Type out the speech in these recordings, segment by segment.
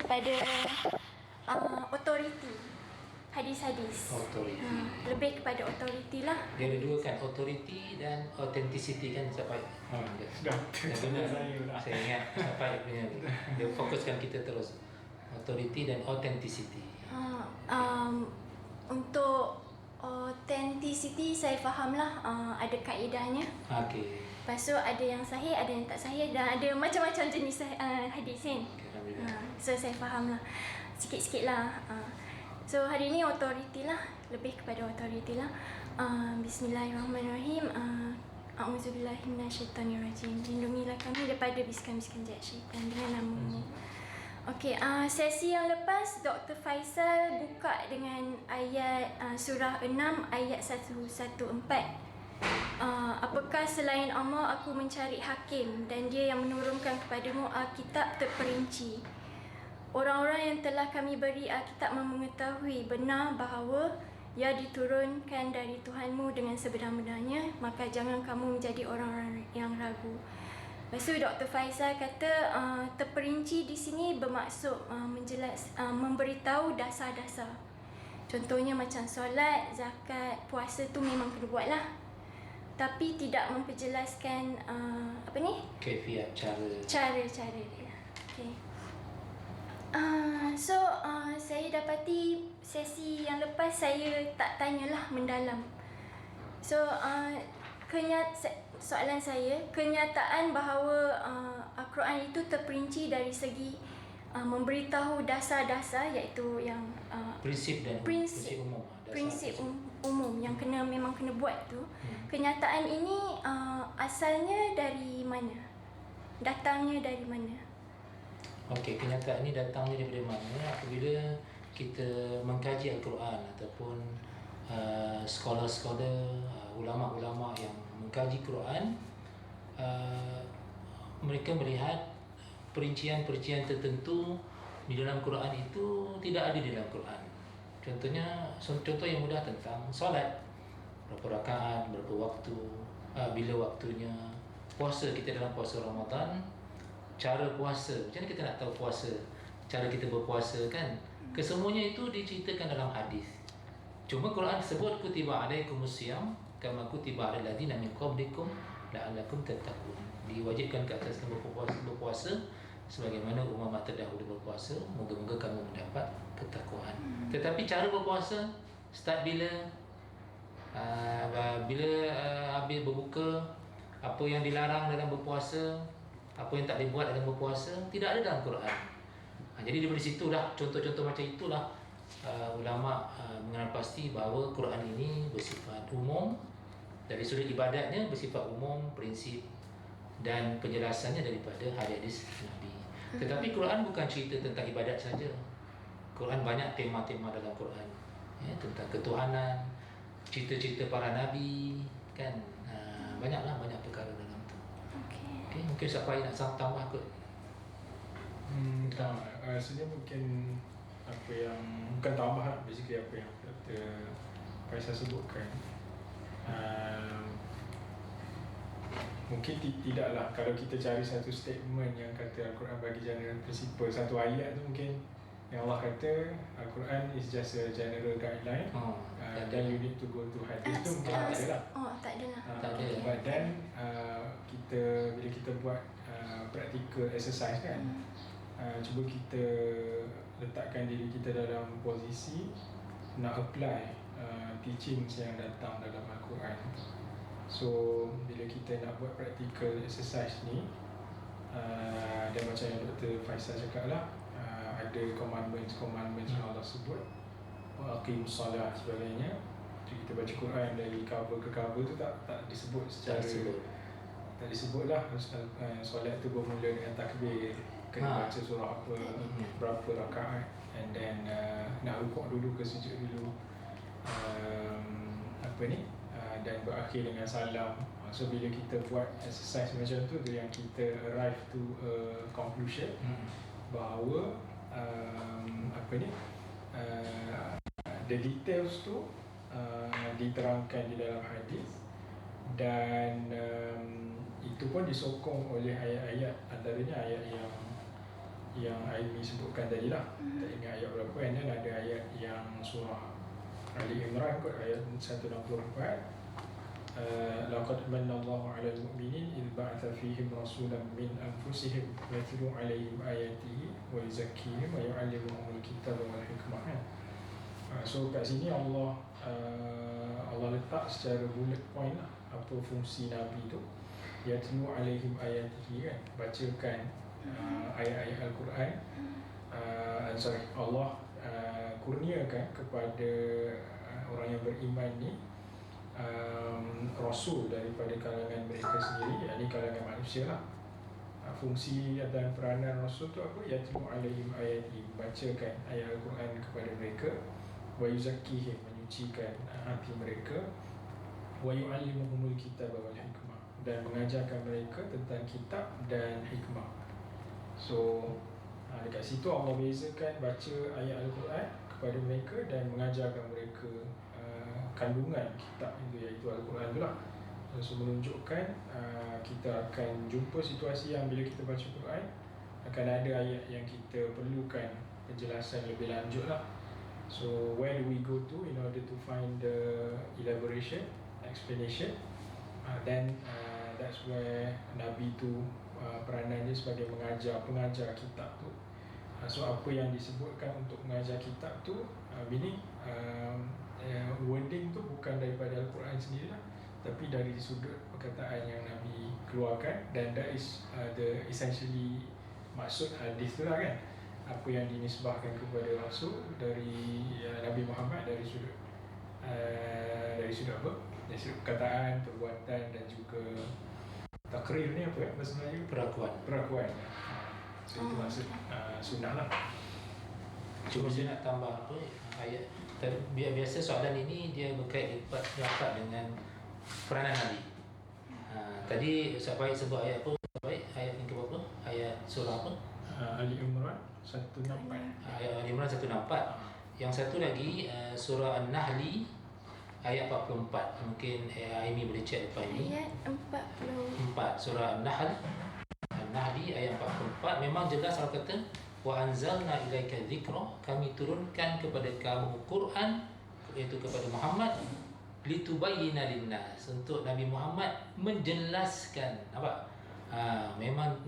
kepada authority, hadis-hadis. Authority. Lebih kepada authority lah. Dia ada dua kan, authority dan authenticity kan sampai. Saya ingat sampai punya. Dia fokuskan kita terus. Authority dan authenticity. Untuk authenticity saya fahamlah, ada kaedahnya. Okey. Lepas tu ada yang sahih, ada yang tak sahih, dan ada macam-macam jenis hadis kan. So saya fahamlah sikit-sikit lah. So hari ni authority lah, lebih kepada authority lah. Bismillahirrahmanirrahim. A'udzubillahi minasyaitanirrajim. Lindungilah kami daripada bisikan-bisikan jahat syaitan dengan nama-Mu. Okey, sesi yang lepas Dr. Faisal buka dengan ayat surah 6 ayat 114. Apakah selain Allah aku mencari hakim dan dia yang menurunkan kepadamu Alkitab terperinci. Orang-orang yang telah kami beri Alkitab mengetahui benar bahawa ia diturunkan dari Tuhanmu dengan sebenar-benarnya, maka jangan kamu menjadi orang-orang yang ragu. Lepas tu Dr. Faisal kata terperinci di sini bermaksud memberitahu dasar-dasar. Contohnya macam solat, zakat, puasa tu memang kena buat lah. Tapi tidak memperjelaskan Kaifiat, cara dia. Okay. Saya dapati sesi yang lepas saya tak tanyalah mendalam. So soalan saya, kenyataan bahawa Al-Quran itu terperinci dari segi memberitahu dasar-dasar, iaitu yang prinsip umum. Prinsip umum yang memang kena buat tu. Kenyataan ini asalnya dari mana? Datangnya dari mana? Okey, kenyataan ini datangnya daripada mana? Apabila kita mengkaji Al-Quran ataupun scholar-scholar, ulama-ulama yang mengkaji Quran, mereka melihat perincian-perincian tertentu di dalam Quran itu tidak ada di dalam Quran. Contoh yang mudah tentang solat, berapa rakaat, berapa waktu, bila waktunya, puasa, kita dalam puasa Ramadan, cara puasa, macam mana kita nak tahu puasa, cara kita berpuasa kan, kesemuanya itu diceritakan dalam hadis. Cuma Quran sebut kutiba alaikumus siyam kama kutiba alal ladzina min qablikum la'allakum tattaqun. Diwajibkan ke atas kamu berpuasa sebagaimana umat terdahulu berpuasa, moga-moga kamu mendapat ketakwaan. Tetapi cara berpuasa start bila habis berbuka, apa yang dilarang dalam berpuasa, apa yang tak dibuat dalam berpuasa, tidak ada dalam Quran. Jadi daripada situlah, contoh-contoh macam itulah ulama mengenal pasti bahawa Quran ini bersifat umum. Dari sudut ibadatnya bersifat umum, prinsip dan penjelasannya daripada hadis Nabi. Tetapi Quran bukan cerita tentang ibadat saja. Quran banyak tema-tema dalam Quran, tentang ketuhanan, cerita-cerita para nabi kan, banyak perkara dalam tu. Okey, mungkin siapa yang nak tambah kot? Rasanya mungkin apa yang bukan tambah lah, basically apa yang Dr. Faisal sebutkan. Mungkin tidaklah, kalau kita cari satu statement yang kata Al-Quran bagi general principle, satu ayat tu mungkin yang Allah kata Al-Quran is just a general guideline, then you need to go to hadith tu mungkin tak ada lah. Tak ada lah. But then bila kita buat practical exercise kan, cuba kita letakkan diri kita dalam posisi nak apply teachings yang datang dalam Al-Quran. So bila kita nak buat practical exercise ni, dan macam yang Dr. Faisal cakap lah, ada commandments yang Allah sebut, aqimus solat sebagainya. Jadi kita baca Quran dari cover ke cover tu tak disebut secara tak disebut lah. Solat tu bermula dengan takbir, kena baca surah apa, berapa rakaat, and then nak rukuk dulu ke sujud dulu, dan berakhir dengan salam. So bila kita buat exercise macam tu yang kita arrive to a conclusion bahawa the details tu diterangkan di dalam hadis, dan itu pun disokong oleh ayat-ayat, antaranya ayat yang yang Aimi sebutkan tadi lah. Tak ingat ayat berapa, and then ada ayat yang surah Ali Imran kot, ayat 164. Laqad manna Allahu 'alal mu'minin idh ba'atha fihim rasulan min anfusihim yatlu 'alaihim ayatihi wa yuzakkihim wa yu'allimuhumul kitaba wal hikmah. So kat sini Allah letak secara bullet point lah apa fungsi Nabi tu. Yatlu 'alaihim ayatihi kan, bacakan ayat-ayat Al-Quran. Allah kurniakan kepada orang yang beriman ni rasul daripada kalangan mereka sendiri, yakni kalangan manusia lah. Fungsi dan peranan rasul tu apa? Yatlu alaihim ayati, bacakan ayat Al-Quran kepada mereka, wa yuzakkihim, menyucikan hati mereka, wa yu'allimuhumul kitaba wal hikmah, dan mengajarkan mereka tentang kitab dan hikmah. So dekat situ Allah bezakan baca ayat Al-Quran kepada mereka dan mengajarkan mereka kandungan kitab itu, iaitu Al-Quran tu lah. So menunjukkan kita akan jumpa situasi yang bila kita baca Quran akan ada ayat yang kita perlukan penjelasan lebih lanjut lah. So where do we go to in order to find the elaboration, explanation? Then that's where Nabi tu peranannya sebagai pengajar kitab tu. So apa yang disebutkan untuk mengajar kitab tu, meaning wording tu bukan daripada Al-Quran sendiri lah, tapi dari sudut perkataan yang Nabi keluarkan, dan that is the essentially maksud hadis tu lah kan, apa yang dinisbahkan kepada Rasul dari Nabi Muhammad dari sudut apa? Dari sudut perkataan, perbuatan dan juga takrir ni apa bahasa Melayu? Perakuan. So itu maksud sunnah lah. Cuma saya nak tambah apa ayat. Biasa soalan ini dia berkait rapat dengan peranan Nabi. Tadi Ustaz Baik sebut ayat apa? Ayat yang ke berapa? Ayat surah apa? Ali Imran 164. Ayat Ali Imran 164. Yang satu lagi surah An-Nahli ayat 44. Mungkin Aimi boleh cek depan ini. Ayat 44. Surah An-Nahli ayat 44 memang jelas Allah kata wa anzalna ilaika dzikra, kami turunkan kepada kamu Quran, iaitu kepada Muhammad, litubayyina linnas, untuk Nabi Muhammad menjelaskan. Nampak?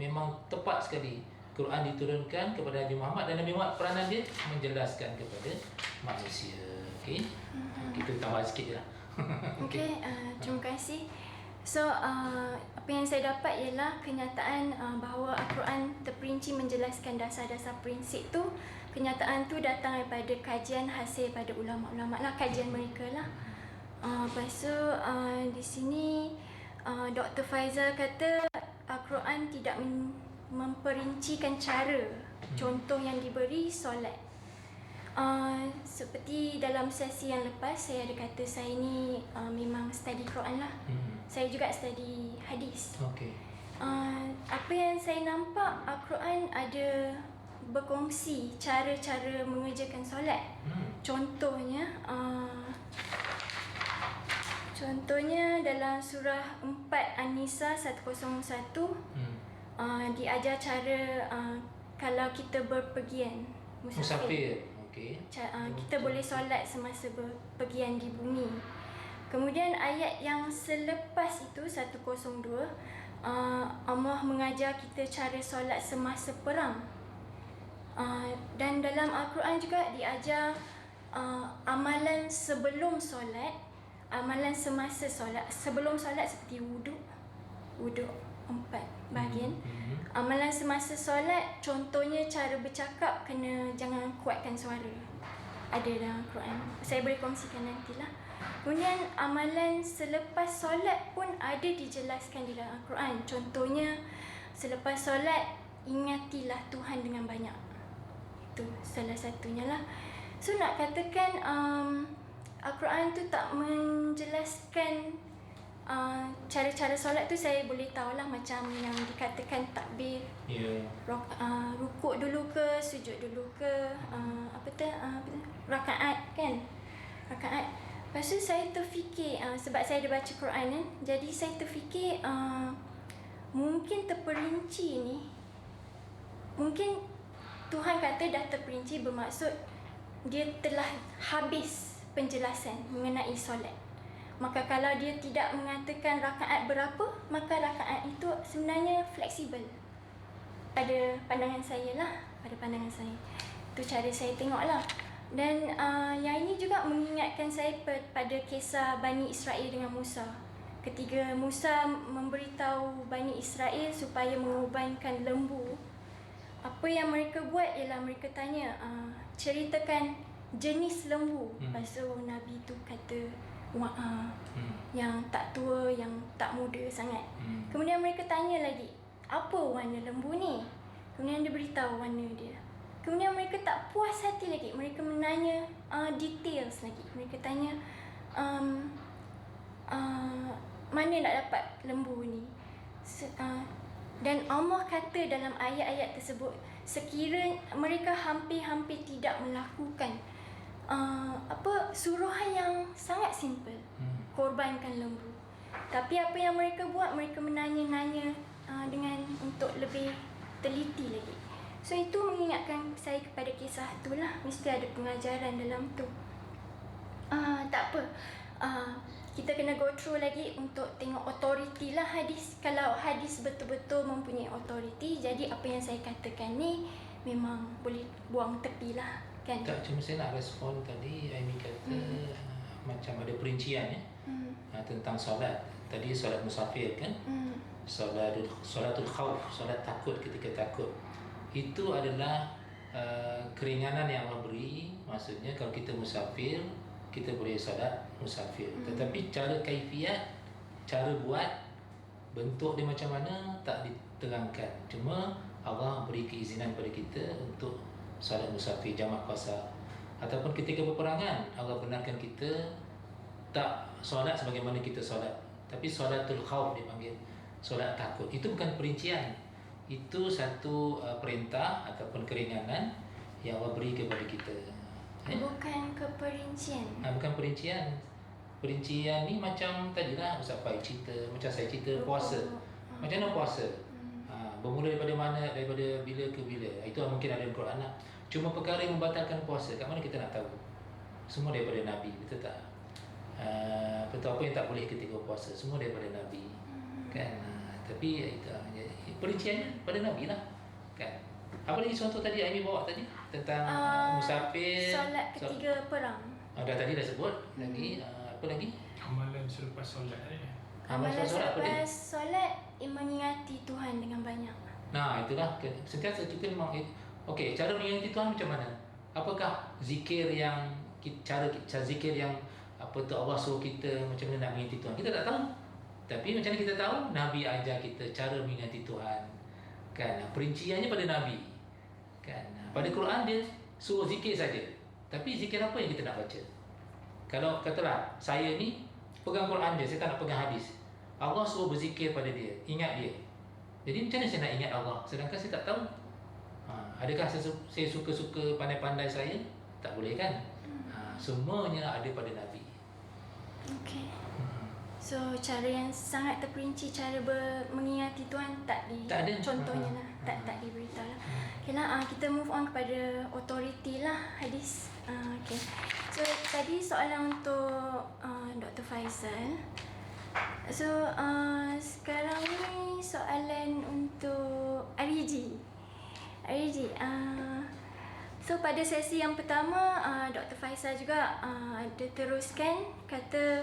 Memang tepat sekali. Quran diturunkan kepada Nabi Muhammad dan Nabi Muhammad peranan dia menjelaskan kepada manusia. Okey. Kita tambah sikit je lah. Okey, terima kasih. So, apa yang saya dapat ialah kenyataan bahawa Al-Quran terperinci menjelaskan dasar-dasar prinsip tu. Kenyataan tu datang daripada kajian hasil pada ulama-ulama lah, kajian mereka lah. Lepas tu, di sini Dr. Faizal kata Al-Quran tidak memperincikan cara. Contoh yang diberi solat. Seperti dalam sesi yang lepas saya ada kata saya ni memang study Quran lah. Saya juga study hadis. Okey. Apa yang saya nampak Al-Quran ada berkongsi cara-cara mengerjakan solat. Contohnya dalam surah 4 An-Nisa 101 diajar cara kalau kita berpergian musafir. Okey. Kita boleh solat semasa berpergian di bumi. Kemudian ayat yang selepas itu 102 Allah mengajar kita cara solat semasa perang. Dan dalam Al-Quran juga diajar amalan sebelum solat, amalan semasa solat. Sebelum solat seperti wuduk 4 bahagian. Amalan semasa solat contohnya cara bercakap jangan kuatkan suara. Ada dalam Al-Quran. Saya boleh kongsikan nantilah. Kemudian amalan selepas solat pun ada dijelaskan di dalam Al-Quran. Contohnya selepas solat ingatilah Tuhan dengan banyak. Itu salah satunya lah. So nak katakan Al-Quran tu tak menjelaskan cara-cara solat tu, saya boleh tahulah macam yang dikatakan takbir. Rukuk dulu ke, sujud dulu ke, rakaat kan. Rakaat. Lepas tu saya terfikir sebab saya ada baca Quran kan. Jadi saya terfikir mungkin terperinci ni. Mungkin Tuhan kata dah terperinci, bermaksud dia telah habis penjelasan mengenai solat. Maka kalau dia tidak mengatakan rakaat berapa, maka rakaat itu sebenarnya fleksibel. Pada pandangan saya lah, pada pandangan saya. Itu cara saya tengoklah. Dan yang ini juga mengingatkan saya pada kisah Bani Israel dengan Musa. Ketika Musa memberitahu Bani Israel supaya mengorbankan lembu, apa yang mereka buat ialah mereka tanya, ceritakan jenis lembu. Lepas tu Nabi tu kata yang tak tua, yang tak muda sangat. Kemudian mereka tanya lagi, apa warna lembu ni? Kemudian dia beritahu warna dia. Kemudian mereka tak puas hati lagi, mereka menanya details lagi. Mereka tanya mana nak dapat lembu ni. Dan Allah kata dalam ayat-ayat tersebut, sekiranya mereka hampir-hampir tidak melakukan suruhan yang sangat simple, korbankan lembu. Tapi apa yang mereka buat, mereka menanya-nanya dengan untuk lebih teliti lagi. So itu mengingatkan saya kepada kisah itulah, mesti ada pengajaran dalam tu. Tak apa, kita kena go through lagi untuk tengok authority lah hadis. Kalau hadis betul-betul mempunyai authority, jadi apa yang saya katakan ni memang boleh buang tepi lah, kan? Tak, cuma saya nak respon tadi Aimi kata macam ada perincian tentang solat. Tadi solat musafir kan, solatul khauf, solat takut ketika takut. Itu adalah keringanan yang Allah beri. Maksudnya kalau kita musafir, kita boleh solat musafir. Tetapi cara kaifiat, cara buat, bentuk dia macam mana tak diterangkan. Cuma Allah beri keizinan kepada kita untuk solat musafir, jamak qasar. Ataupun ketika berperangan, Allah benarkan kita tak solat sebagaimana kita solat, tapi solatul khauf dipanggil, solat takut. Itu bukan perincian, itu satu perintah ataupun keringanan yang Allah beri kepada kita. Bukan keperincian. Bukan perincian. Perincian ni macam tadilah Ustaz Faiz cerita, macam saya cerita puasa. Macam mana puasa? Bermula daripada mana, daripada bila ke bila. Itu mungkin ada dalam Quran lah. Cuma perkara yang membatalkan puasa, kat mana kita nak tahu? Semua daripada Nabi, betul tak? Betul, apa yang tak boleh ketika puasa, semua daripada Nabi. Kan? Tapi itu perinciannya pada Nabi lah. Kan? Apa lagi contoh tadi Aimi bawa tadi? Tentang musafir, solat ketiga perang. Dah tadi dah sebut. Lagi apa lagi? Amalan selepas solat ni. Amalan selepas solat mengingati Tuhan dengan banyak. Nah, itulah sentiasa kita memang okey, cara mengingati Tuhan macam mana? Apakah zikir yang cara zikir yang apa tu Allah suruh kita macam mana nak mengingati Tuhan? Kita tak tahu. Tapi macam mana kita tahu? Nabi ajar kita cara mengingati Tuhan. Kan? Perinciannya pada Nabi. Kan? Pada Quran dia suruh zikir saja. Tapi zikir apa yang kita nak baca? Kalau katalah saya ni pegang Quran je, saya tak nak pegang hadis. Allah suruh berzikir pada dia, ingat dia. Jadi macam mana saya nak ingat Allah sedangkan saya tak tahu? Adakah saya suka-suka pandai-pandai saya? Tak boleh kan? Semuanya ada pada Nabi. Okey. So cara yang sangat terperinci, cara mengingati Tuhan tak ada. Contohnya lah, tak diberitahu lah. Okeylah, kita move on kepada authority lah hadis. Okay. So tadi soalan untuk Dr. Faizal. So sekarang ni soalan untuk Ariji. So pada sesi yang pertama Dr. Faizal juga ada teruskan kata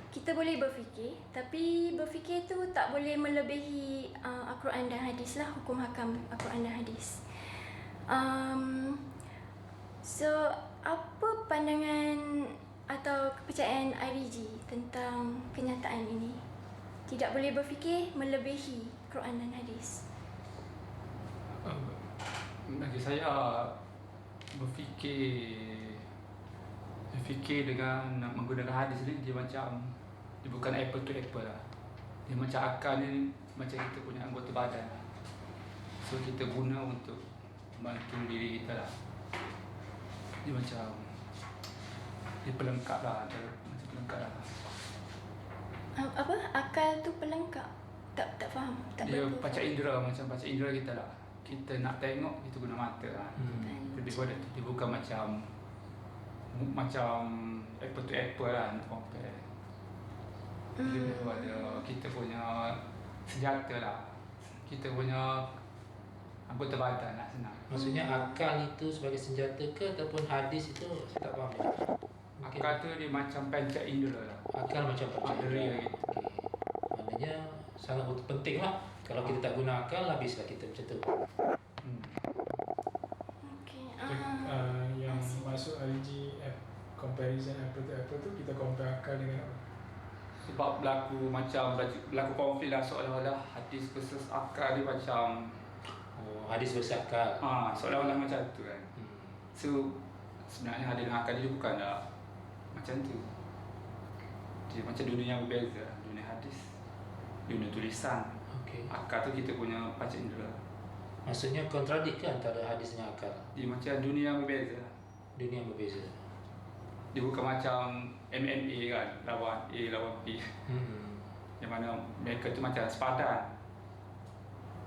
kita boleh berfikir, tapi berfikir tu tak boleh melebihi Al-Quran dan hadis lah, hukum hakam Al-Quran dan hadis. So apa pandangan atau kepercayaan IRG tentang kenyataan ini? Tidak boleh berfikir melebihi Quran dan hadis. Bagi saya berfikir dengan menggunakan hadis ni dia bukan apple to apple lah. Dia macam akal ni macam kita punya anggota badan lah. So kita guna untuk membantu diri kita lah. Dia macam dia pelengkap lah, macam pelengkap lah. Apa? Akal tu pelengkap? Tak faham. Dia macam indera kita lah. kita nak tengok, kita guna mata lah. Lebih pada tu, dia bukan macam apple to apple lah nak compare. Lebih pada kita punya senjata lah, kita punya anggota badan lah, senang. Maksudnya akal itu sebagai senjata ke ataupun hadis itu saya tak faham. Mungkin Akal tu dia macam pencak indera lah. akal macam Deria gitu. Okey. Maknanya sangat penting lah. Kalau kita tak guna akal, habislah kita macam tu. Okay. Yang masuk RG comparison apple to apple tu, kita compare akal dengan apa? Sebab berlaku konflik lah, seolah-olah hadis versus akal dia macam Oh, hadis versus akal. seolah-olah macam tu kan. Hmm. So sebenarnya hadis dengan akal dia bukanlah macam tu. Dia macam dunia yang berbeza. Dunia hadis, dunia tulisan. Okey. Akal tu kita punya panca indera. Maksudnya kontradik ke antara hadis dengan akal? Dia macam dunia yang berbeza. Dunia yang berbeza. Dia bukan macam MMA kan, lawan A lawan B. Yang mana mereka tu macam sepadan.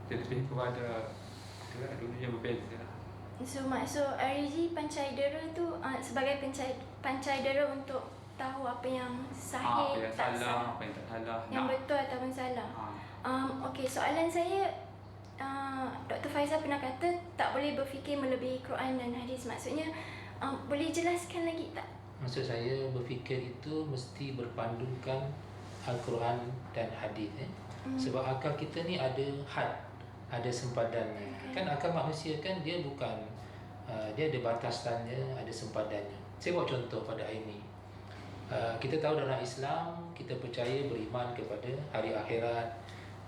Dia lebih kepada itulah, dunia yang berbeza. So maksud RG pancai dera tu sebagai pancai dera untuk tahu apa yang sahih, Apa yang tak salah, sah, apa yang tak salah. yang betul ataupun salah. Okey, soalan saya, Dr. Faizal pernah kata tak boleh berfikir melebihi Quran dan hadis. Maksudnya boleh jelaskan lagi tak? Maksud saya berfikir itu mesti berpandukan Al-Quran dan hadis. Sebab akal kita ni ada had, ada sempadannya. Kan akal manusia kan dia bukan dia ada batasannya, ada sempadannya. Saya buat contoh pada hari ini. Kita tahu dalam Islam kita percaya beriman kepada hari akhirat.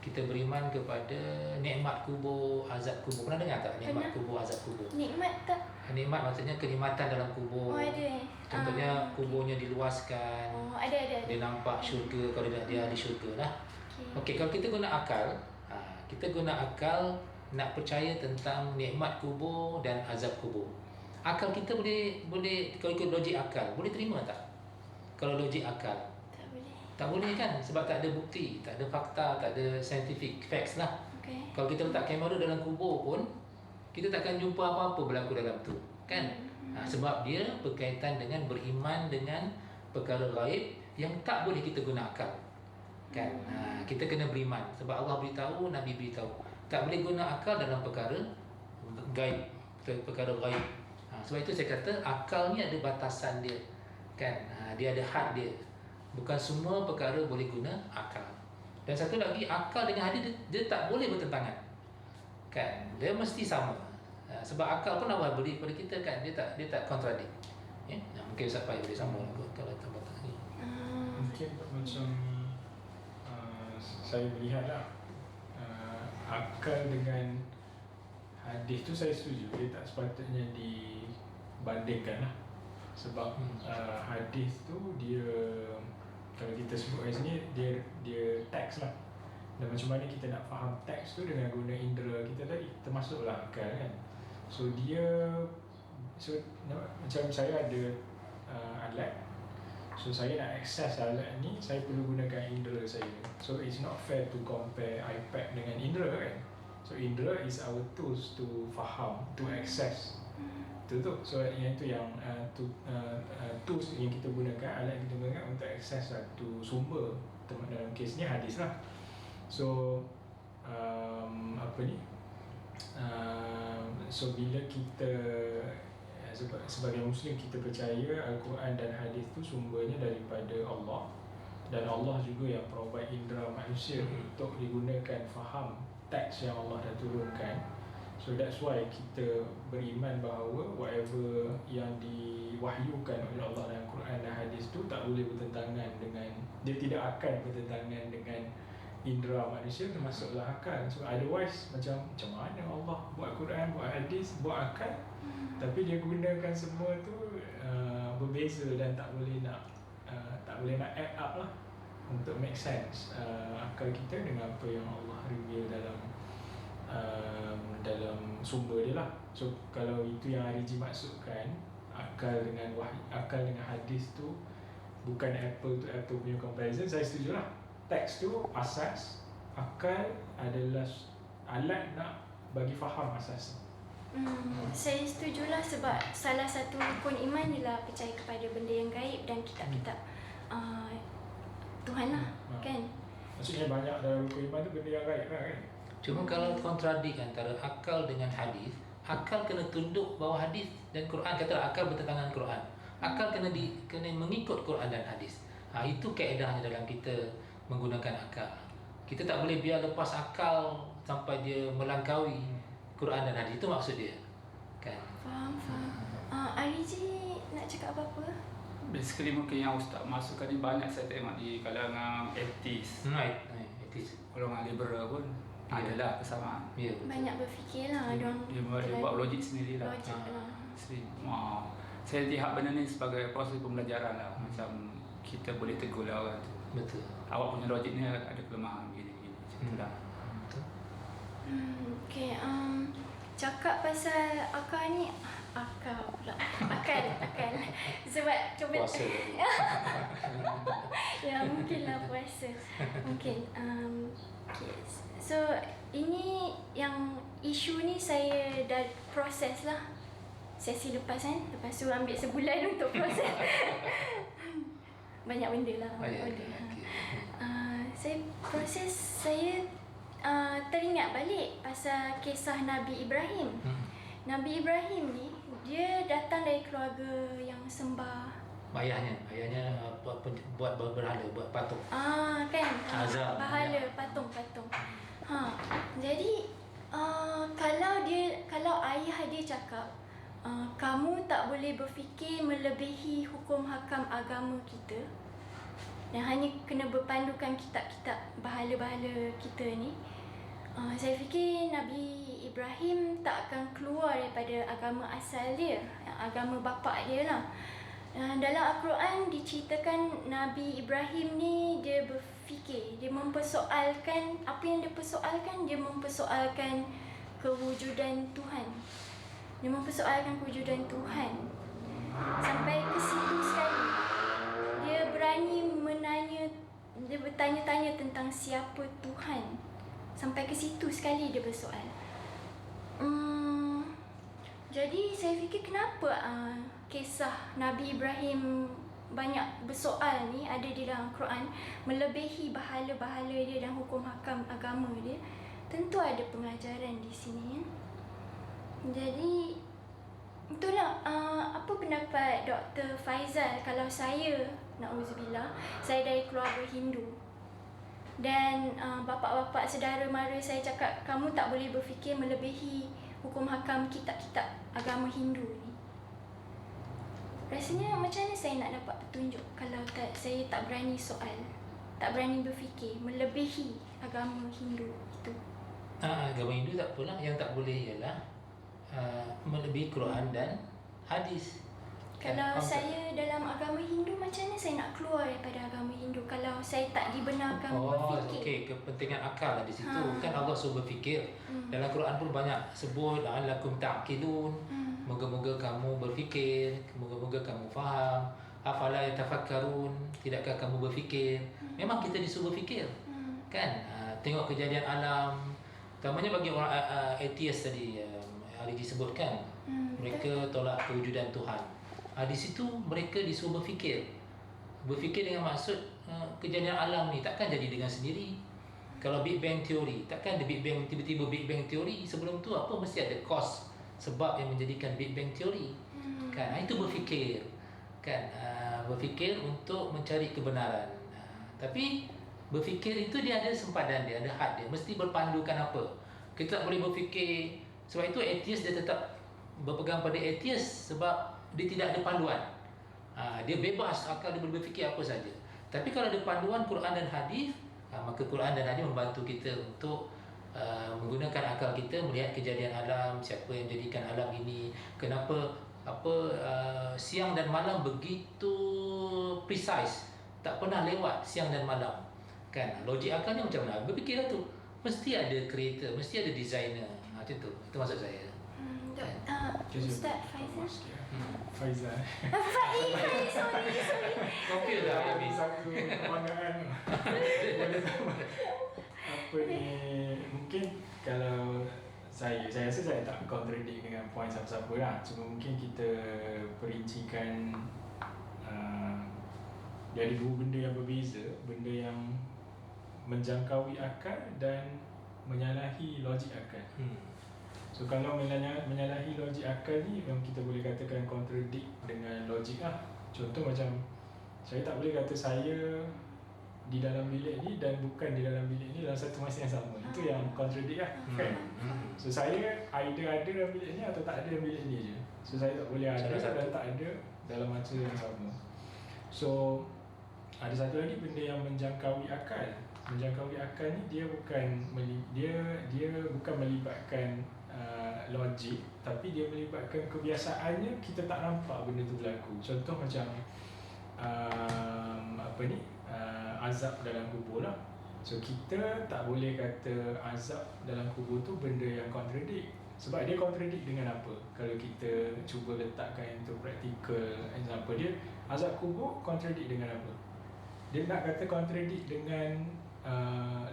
Kita beriman kepada nikmat kubur, azab kubur. Pernah dengar tak nikmat kubur, azab kubur? Nikmat tak? Nikmat maksudnya kenikmatan dalam kubur. Oh, ada. Contohnya kuburnya diluaskan. Oh, ada. Dia nampak syurga, kalau dia ahli syurga lah. Okey, kalau kita guna akal, kita guna akal nak percaya tentang nikmat kubur dan azab kubur. Akal kita boleh kalau ikut logik akal, boleh terima tak? Kalau logik akal. Tak boleh. Tak boleh kan? Sebab tak ada bukti, tak ada fakta, tak ada scientific facts lah. Okay. Kalau kita letak kamera dalam kubur pun, kita takkan jumpa apa-apa berlaku dalam tu, kan? Sebab dia berkaitan dengan beriman dengan perkara gaib yang tak boleh kita guna akal, kan? Kita kena beriman sebab Allah beritahu, Nabi beritahu. Tak boleh guna akal dalam perkara gaib, perkara gaib. Sebab itu saya kata akal ni ada batasan dia, kan? Dia ada had dia. Bukan semua perkara boleh guna akal. Dan satu lagi, akal dengan hadis dia tak boleh bertentangan, kan? Dia mesti sama. Sebab akal pun awal beri kepada kita, kan? Dia tak kontradik. Ya? Mungkin Ustaz Pai boleh sama kalau tambah tadi. Mungkin macam saya melihatlah akal dengan hadis tu saya setuju, dia tak sepatutnya dibandingkan lah. Sebab hadis tu dia, kalau kita sebut kat sini, dia teks lah. Dan macam mana kita nak faham teks tu dengan guna indera kita tadi, termasuklah akal, kan. So macam saya ada alat. So saya nak access alat ni, saya perlu gunakan indera saya. So it's not fair to compare iPad dengan indera, kan. So indera is our tools to faham, to access. Itu tu. So yang itu yang tools yang kita gunakan, alat yang kita gunakan untuk akses satu sumber. Dalam kes ni hadis lah. So so bila kita sebagai Muslim, kita percaya Al-Quran dan hadis tu sumbernya daripada Allah, dan Allah juga yang provide indera manusia untuk digunakan faham teks yang Allah dah turunkan. So that's why kita beriman bahawa whatever yang diwahyukan oleh Allah dalam Quran dan hadis tu tak boleh bertentangan dengan, dia tidak akan bertentangan dengan indera manusia, termasuklah akal. So otherwise macam mana Allah buat Quran, buat hadis, buat akal, tapi dia gunakan semua tu berbeza dan tak boleh nak add up lah untuk make sense akal kita dengan apa yang Allah reveal dalam sumber dia lah. So kalau itu yang RG maksudkan, akal dengan hadis tu bukan apple to apple punya comparison, saya setuju lah. Teks tu asas, akal adalah alat nak bagi faham asas. Saya setujulah sebab salah satu rukun iman ialah percaya kepada benda yang gaib dan kitab-kitab Tuhan lah, kan? Maksudnya banyak dalam rukun iman tu benda yang gaib lah kan. Cuma kalau kontradik antara akal dengan hadis, akal kena tunduk bawah hadis dan Quran. Katalah akal bertentangan Quran, akal kena mengikut Quran dan hadis. Itu kaedahnya dalam kita menggunakan akal. Kita tak boleh biar lepas akal sampai dia melangkaui Quran dan hadis. Itu maksud dia, kan? Faham. Ariji nak cakap apa-apa? Basically mungkin yang Ustaz masukkan ni banyak saya tengok di kalangan etis, Etis. golongan liberal pun adalah kesamaan. Ya. Banyak berfikir lah Dia buat logik sendiri lah. Logik lah. Saya lihat benda ni sebagai proses pembelajaran lah. Macam kita boleh tegur lah orang tu. Betul. Awak punya logik ni ada kelemahan gini-gini. Macam tu lah. Betul. Okay, cakap pasal akal ni, akal sebab cuba Puasa tadi. ya mungkinlah puasa mungkin. Okay. So ini yang isu ni saya dah proses lah sesi lepas kan. Lepas tu ambil sebulan untuk proses. Banyak benda lah. Okay. Saya proses, saya teringat balik pasal kisah Nabi Ibrahim. Nabi Ibrahim ni dia datang dari keluarga yang sembah Ayahnya buat berhala, buat patung. kan. Azam. Berhala, patung. Jadi kalau ayah dia cakap kamu tak boleh berfikir melebihi hukum hakam agama kita dan hanya kena berpandukan kitab-kitab berhala-berhala kita ni, saya fikir Nabi Ibrahim tak akan keluar daripada agama asal dia, agama bapa dia lah. Dalam Al-Quran diceritakan Nabi Ibrahim ni dia berfikir, dia mempersoalkan apa yang dia persoalkan, dia mempersoalkan kewujudan Tuhan. Dia mempersoalkan kewujudan Tuhan. Sampai ke situ sekali. Dia berani dia bertanya-tanya tentang siapa Tuhan. Sampai ke situ sekali dia bersoal. Jadi saya fikir kenapa kisah Nabi Ibrahim banyak bersoal ni ada di dalam Quran melebihi bahala-bahala dia dan hukum hakam agama dia. Tentu ada pengajaran di sini. Jadi itulah apa pendapat Dr. Faizal kalau saya, na'udzubillah, saya dari keluarga Hindu dan bapa-bapa saudara mara saya cakap kamu tak boleh berfikir melebihi hukum hakam kitab-kitab agama Hindu ni. Rasanya macam mana saya nak dapat petunjuk kalau saya tak berani soal, tak berani berfikir melebihi agama Hindu itu. Agama Hindu tak apalah, yang tak boleh ialah melebihi Quran dan hadis. Kalau saya dalam agama Hindu, macam mana saya nak keluar daripada agama Hindu kalau saya tak dibenarkan berfikir? Okey, kepentingan akal lah di situ. Kan Allah suruh berfikir. Dalam Quran pun banyak sebut la'allakum ta'qilun. Moga-moga kamu berfikir, moga-moga kamu faham. Afala yatafakkarun, tidakkah kamu berfikir? Memang kita disuruh berfikir. Kan? Tengok kejadian alam. Terutamanya bagi orang atheist tadi Ariji sebutkan. Mereka tolak kewujudan Tuhan. Di situ mereka disuruh berfikir. Berfikir dengan maksud kejadian alam ni takkan jadi dengan sendiri. Kalau Big Bang Theory, takkan ada Big Bang tiba-tiba Big Bang Theory. Sebelum tu apa mesti ada cause, sebab yang menjadikan Big Bang Theory. Kan? Itu berfikir. Kan? Berfikir untuk mencari kebenaran. Tapi berfikir itu dia ada sempadan dia, ada had dia. Mesti berpandukan apa. Kita tak boleh berfikir. Sebab itu atheist dia tetap berpegang pada atheist sebab dia tidak ada panduan. Dia bebas, akal dia boleh berfikir apa saja. Tapi kalau ada panduan Quran dan hadis, maka Quran dan hadis membantu kita untuk menggunakan akal kita melihat kejadian alam, siapa yang jadikan alam ini, kenapa siang dan malam begitu precise, tak pernah lewat siang dan malam. Kan? Logik akalnya macam mana? Berfikirlah tu. Mesti ada creator, mesti ada designer. Macam tu. Itu maksud saya. Ustaz Faizal. Faizal. Sorry. Confused dah habis. Satu kebanggaan. Apa ni, mungkin kalau saya rasa saya tak contradict dengan point siapa-siapa lah. Cuma mungkin kita perincikan dia ada dua benda yang berbeza, benda yang menjangkaui akal dan menyalahi logik akal. So kalau menyalahi logik akal ni yang kita boleh katakan contradict dengan logik lah. Contoh macam saya tak boleh kata saya di dalam bilik ni dan bukan di dalam bilik ni dalam satu masa yang sama. Itu yang contradict lah, kan? So saya either ada dalam bilik ni atau tak ada dalam bilik ni je. So saya tak boleh ada dan tak ada dalam masa yang sama. So ada satu lagi benda yang menjangkaui akal. Menjangkaui akal ni dia bukan melibatkan logik, tapi dia melibatkan kebiasaannya. Kita tak nampak benda tu berlaku. Contoh macam azab dalam kubur lah. So kita tak boleh kata azab dalam kubur tu benda yang contradict. Sebab dia contradict dengan apa? Kalau kita cuba letakkan into practical example dia, azab kubur contradict dengan apa? Dia nak kata contradict dengan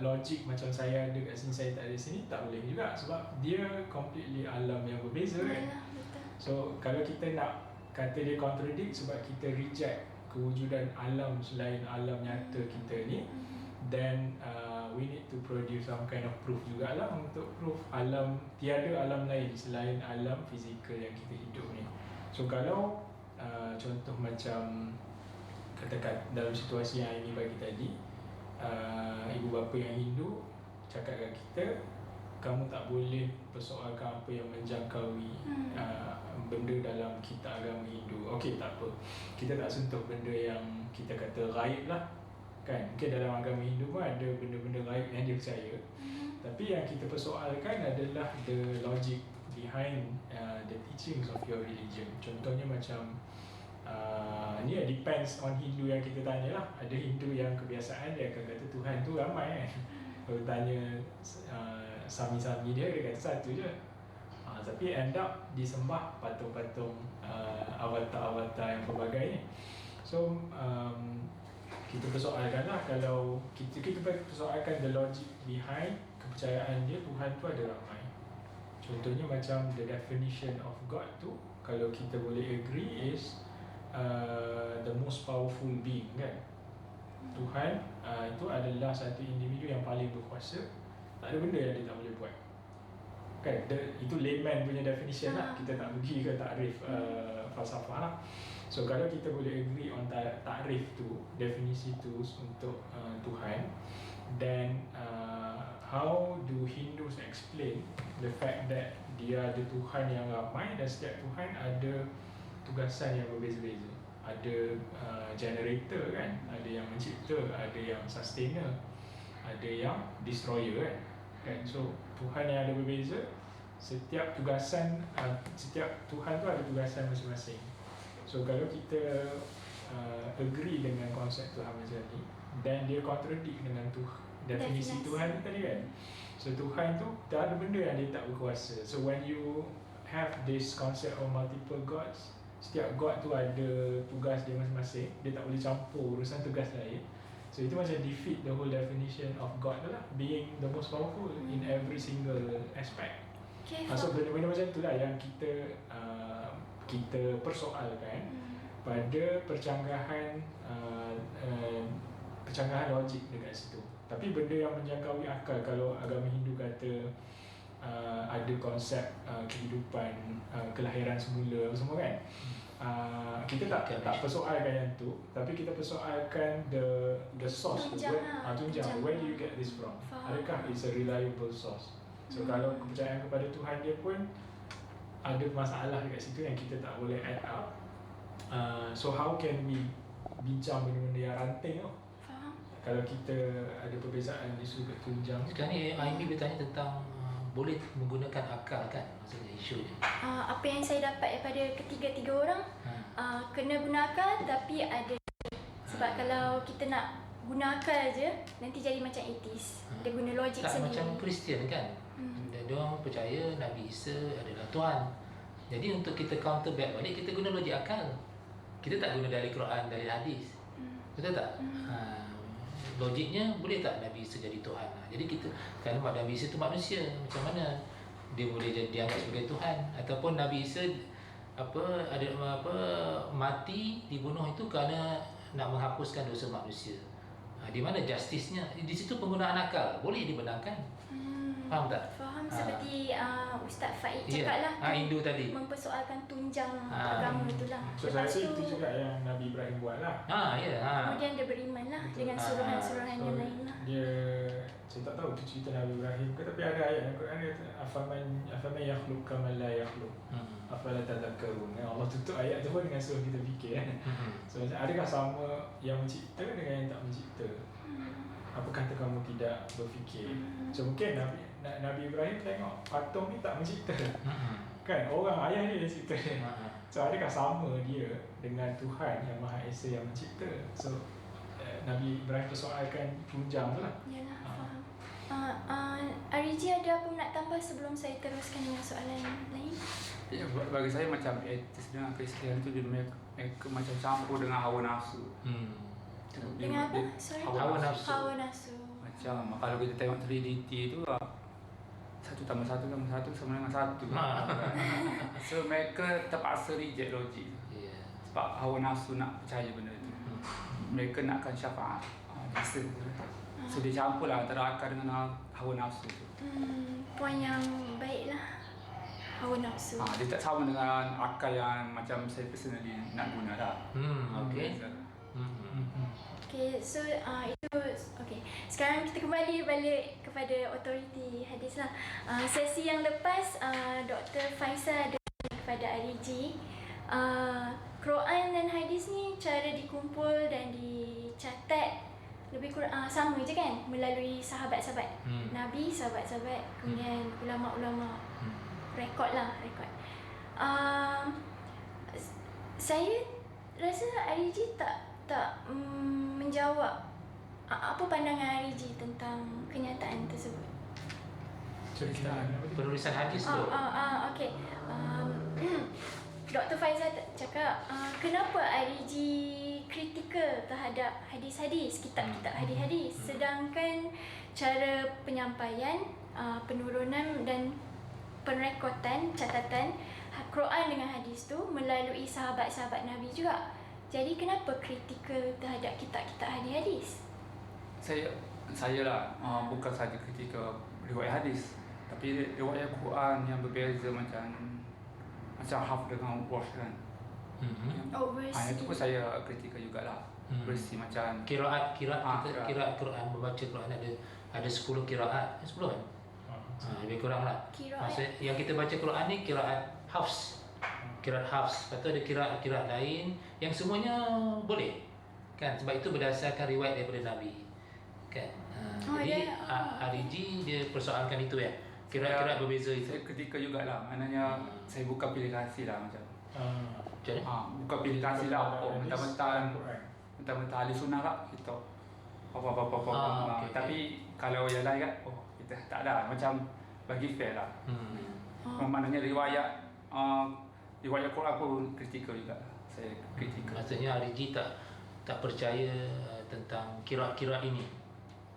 logik macam saya ada kat sini, saya tak ada sini, tak boleh juga. Sebab dia completely alam yang berbeza kan. So kalau kita nak kata dia contradict sebab kita reject kewujudan alam selain alam nyata kita ni, then we need to produce some kind of proof jugalah untuk proof alam, tiada alam lain selain alam fizikal yang kita hidup ni. So kalau contoh macam katakan dalam situasi yang ini bagi tadi, ibu bapa yang Hindu cakap kat kita, kamu tak boleh persoalkan apa yang menjangkaui benda dalam kitab agama Hindu. Okey, tak apa, kita tak sentuh benda yang kita kata ghaib lah, kan? Mungkin dalam agama Hindu pun ada benda-benda ghaib yang dia percaya, tapi yang kita persoalkan adalah the logic behind the teachings of your religion. Contohnya macam ni depends on Hindu yang kita tanya lah. Ada Hindu yang kebiasaan dia akan kata Tuhan tu ramai kan. Kalau tanya sami-sami dia kata satu je. Tapi end up disembah patung-patung avatar-avatar yang pelbagai ni. So kita persoalkan lah, kalau kita persoalkan the logic behind kepercayaan dia Tuhan tu ada ramai. Contohnya macam the definition of God tu, kalau kita boleh agree is the most powerful being kan. Tuhan itu adalah satu individu yang paling berkuasa, tak ada benda yang dia tak boleh buat kan. Itu layman punya definition lah, kita tak pergi ke takrif falsafah lah. So kalau kita boleh agree on takrif tu, definisi tu untuk Tuhan, then how do Hindus explain the fact that dia ada Tuhan yang ramai dan setiap Tuhan ada tugasan yang berbeza-beza. Ada generator kan, ada yang mencipta, ada yang sustainer, ada yang destroyer kan. So Tuhan yang ada berbeza, setiap tugasan, setiap Tuhan tu ada tugasan masing-masing. So kalau kita agree dengan konsep Tuhan macam ni, then dia contradict dengan definisi Tuhan tadi kan. So Tuhan tu tak ada benda yang dia tak berkuasa. So when you have this concept of multiple gods, setiap God tu ada tugas dia masing-masing, dia tak boleh campur urusan tugas lain. So itu macam defeat the whole definition of God tu lah, being the most powerful in every single aspect. So benda-benda macam tu lah yang kita persoalkan pada percanggahan logik dekat situ. Tapi benda yang menjangkaui akal, kalau agama Hindu kata ada konsep kehidupan, kelahiran semula semua kan, kita tak persoalkan yang tu, tapi kita persoalkan the source, tunjang, where do you get this from? Adakah it's a reliable source? So kalau kepercayaan kepada Tuhan dia pun ada masalah dekat situ yang kita tak boleh add up. So how can we bincang benda-benda yang ranting tu? Kalau kita ada perbezaan di sudut tunjang. Sekarang ni Aimi bertanya tentang boleh menggunakan akal kan, maksudnya isu dia. Apa yang saya dapat daripada ketiga-tiga orang, kena guna akal tapi ada. Sebab kalau kita nak guna akal je, nanti jadi macam atheist. Dia guna logik tak sendiri. Macam Kristian kan. Dan diorang percaya Nabi Isa adalah Tuhan. Jadi untuk kita counter back balik, kita guna logik akal. Kita tak guna dari Quran, dari hadis. Betul tak? Logiknya boleh tak Nabi Isa jadi Tuhan? Jadi kita, kerana Nabi Isa itu manusia, macam mana dia boleh dianggap sebagai Tuhan, ataupun Nabi Isa mati dibunuh itu kerana nak menghapuskan dosa manusia. Di mana justice-nya? Di situ penggunaan akal boleh dibenarkan. Faham tak? Faham, seperti Ustaz Faid cakap lah, Hindu tadi. mempersoalkan tunjang agama itulah. So saya rasa itu juga yang Nabi Ibrahim buat lah. Kemudian dia beriman lah dengan suruhan-suruhan yang lain lah. Dia, saya tak tahu tu cerita Nabi Ibrahim ke, tapi ada ayat yang Quran dia kata afaman yakhluq kama la yakhluq afala tadhakkarun. Allah tutup ayat tu pun dengan suruh kita fikir kan. So macam adakah sama yang mencipta dengan yang tak mencipta? Apa kata kamu tidak berfikir? So mungkin Nabi Ibrahim tengok patung ni tak mencipta. Kan orang ayah dia yang cipta. So adakah sama dia dengan Tuhan yang Maha Esa yang mencipta? So Nabi Ibrahim persoalkan tunjang tu lah. Yalah, faham. Ariji ada apa nak tambah sebelum saya teruskan dengan soalan lain? Ya, bagi saya macam etis dengan Kristian tu dia mereka macam campur dengan hawa nafsu. Dengan apa? Sorry? Hawa nafsu. Hawa nafsu. Macam kalau kita tengok Trinity tu 1 tambah 1 sama dengan 1. So mereka terpaksa reject logik. Sebab hawa nafsu nak percaya benda tu. Mereka nakkan syafaat. Bisa. So dia campur lah antara akal dengan hawa nafsu tu. Poin yang baiklah. Hawa nafsu. Dia tak sama dengan akal yang macam saya personally nak guna lah. Okay. Okay, so itu okay. Sekarang kita kembali balik kepada autoriti hadis lah. Sesi yang lepas Dr. Faisal dan kepada Ariji, Quran dan hadis ni cara dikumpul dan dicatat lebih kurang sama je kan, melalui sahabat-sahabat Nabi, sahabat-sahabat, kemudian ulama-ulama, rekod. Saya rasa Ariji tak menjawab apa pandangan Ariji tentang kenyataan tersebut. Penulisan hadis tu. Okey. Dr. Faizal cakap kenapa Ariji kritikal terhadap hadis-hadis, kitab-kitab hadis-hadis, sedangkan cara penyampaian, penurunan dan penrekodan, catatan Quran dengan hadis tu melalui sahabat-sahabat Nabi juga. Jadi kenapa kritikal terhadap kitab-kitab hadis-hadis? Saya lah bukan saja kritikal riwayat hadis, tapi riwayat Quran yang berbeza macam haf dengan wash kan. Versi. Itu pun saya kritikal jugalah. Versi macam Qiraat Quran, membaca Quran ada 10 qiraat. 10 kan? Lebih kurang lah. Maksud yang kita baca Quran ni qiraat Hafs. Qiraat Hafs. Lepas tu ada qiraat lain yang semuanya boleh. Kan? Sebab itu berdasarkan riwayat daripada Nabi. Kan? Jadi Ariji dia persoalkan itu ya. Qiraat berbeza itu. Saya kritikal jugalah. Maknanya saya bukan pilih kasih lah macam. Macam mana? Bukan pilih kasih lah. Mentang-mentang ahli sunnah lah kita. Apa. Tapi kalau yang lain kan, kita tak ada. Macam bagi fair lah. Maknanya riwayat Quran pun kritikal juga. Saya kritikal. Maksudnya Ariji tak percaya tentang kira-kira ini.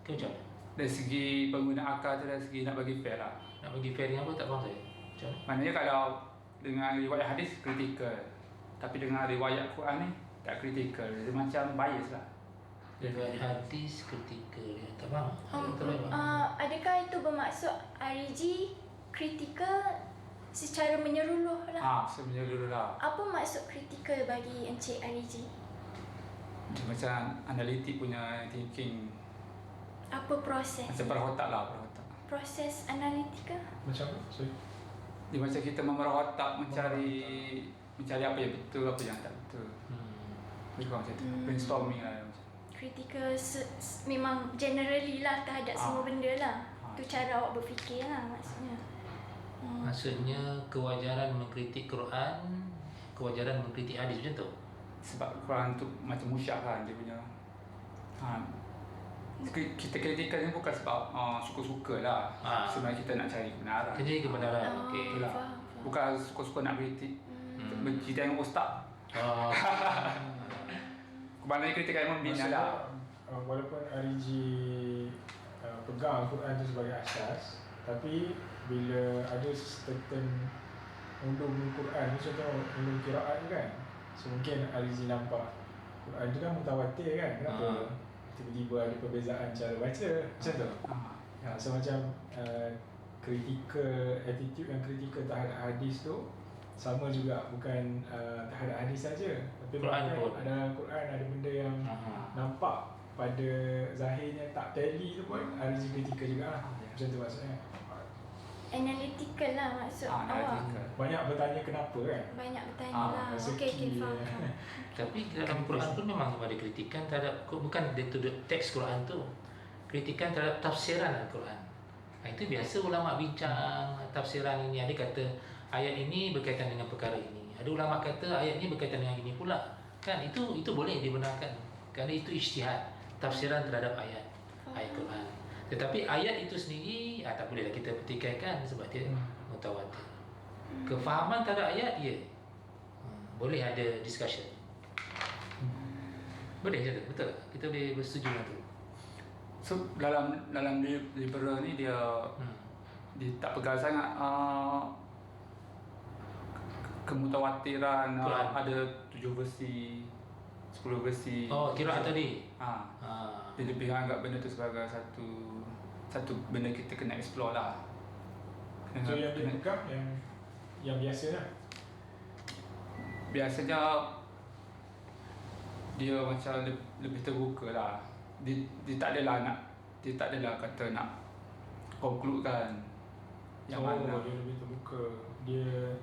Ke macam mana? Dari segi pengguna akal tu, dari segi nak bagi fair lah. Nak bagi fair dengan apa tak faham saya. Macam mana? Maknanya kalau dengan riwayat hadis kritikal, tapi dengan riwayat Quran ni tak kritikal. Dia macam bias lah. Riwayat hadis kritikal dia. Tak faham? Adakah itu bermaksud Ariji kritikal secara menyeluruh lah? Menyeluruh lah. Apa maksud kritikal bagi Encik Ariji? Macam analitik punya thinking. Apa proses? Macam perotak lah, perotak. Proses analitika? Macam apa? Sorry. Dia macam kita memerotak mencari apa yang betul, apa yang tak betul. Lebih kurang macam tu. Brainstorming lah macam. Kritikal memang generally lah terhadap semua benda lah. Itu cara awak berfikir lah maksudnya. Maksudnya kewajaran mengkritik Quran, kewajaran mengkritik hadis macam tu. Sebab Quran tu macam musyaf kan dia punya. Kita kritikal ni bukan sebab suka-suka lah. Sebenarnya kita nak cari kebenaran. Cari kebenaran. Okey. Itulah. Bukan suka-suka nak kritik. Benci tengok ustaz. Kebanyakan kritik yang membina lah. Walaupun Ariji pegang Quran tu sebagai asas, Tapi bila ada certain ulum Quran ni, contoh ulum qiraat kan, so mungkin Arizi nampak Quran tu kan mutawatir kan, kenapa tiba-tiba ada perbezaan cara baca macam tu. Ya, so macam critical attitude yang critical terhadap hadis tu sama juga, bukan terhadap hadis saja, tapi Quran pun. ada Quran, ada benda yang nampak pada zahirnya tak tally tu pun Arizi critical juga lah. Macam tu maksudnya. Analytical lah maksud awak. Analytical. Banyak bertanya kenapa kan. Banyak bertanya lah. Okey, faham. Tapi dalam Quran pun memang ada kritikan terhadap, bukan teks Quran tu, kritikan terhadap tafsiran Al-Quran. Itu biasa ulama bincang tafsiran ini. Ada kata ayat ini berkaitan dengan perkara ini. Ada ulama kata ayat ini berkaitan dengan ini pula. Kan itu boleh dibenarkan. Kerana itu ijtihad tafsiran terhadap ayat Quran. Tetapi ayat itu sendiri tak bolehlah kita pertikaikan sebab dia mutawatir. Kefahaman terhadap ayat boleh ada discussion. Boleh je, betul. Kita boleh bersetuju dengan tu. So dalam liberal ni dia tak pegang sangat kemutawatiran. Ada 7 versi, 10 versi. Oh, qiraat tadi. Dia lebih anggap benda tu sebagai satu benda kita kena explore lah. So yang dia pegang yang biasa lah. Biasanya dia macam lebih terbuka lah. Dia tak adalah kata nak conclude kan yang mana. Dia lebih terbuka. Dia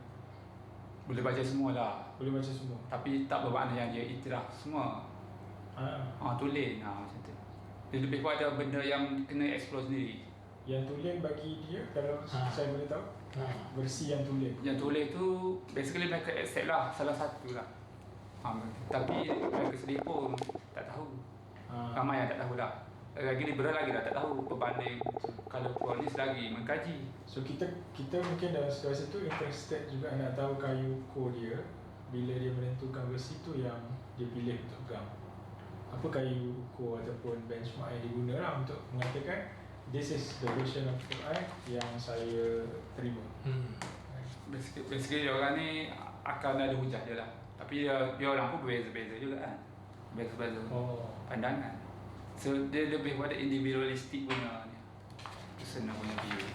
boleh baca semua lah. boleh baca semua. Tapi tak bermakna yang dia iktiraf semua. Tulen macam tu. Dia lebih pada benda yang kena explore sendiri. Yang tulen bagi dia, kalau saya boleh tahu, versi yang tulen. Yang tulen tu basically mereka accept lah salah satu lah. Tapi mereka sendiri pun tak tahu. Ramai yang tak tahu lah. Lagi liberal lagi dah tak tahu berbanding kalau Quranis lagi mengkaji. So kita mungkin dalam situasi tu interested juga nak tahu kayu core dia bila dia menentukan versi tu yang dia pilih untuk pegang. Apa kayu core ataupun benchmark yang diguna lah untuk mengatakan this is the version of Quran yang saya terima. Basically dia orang ni akan ada hujah dia lah. Tapi dia orang pun berbeza-beza juga kan. Berbeza-beza pandangan. So dia lebih pada individualistik punya ni. Personal punya view.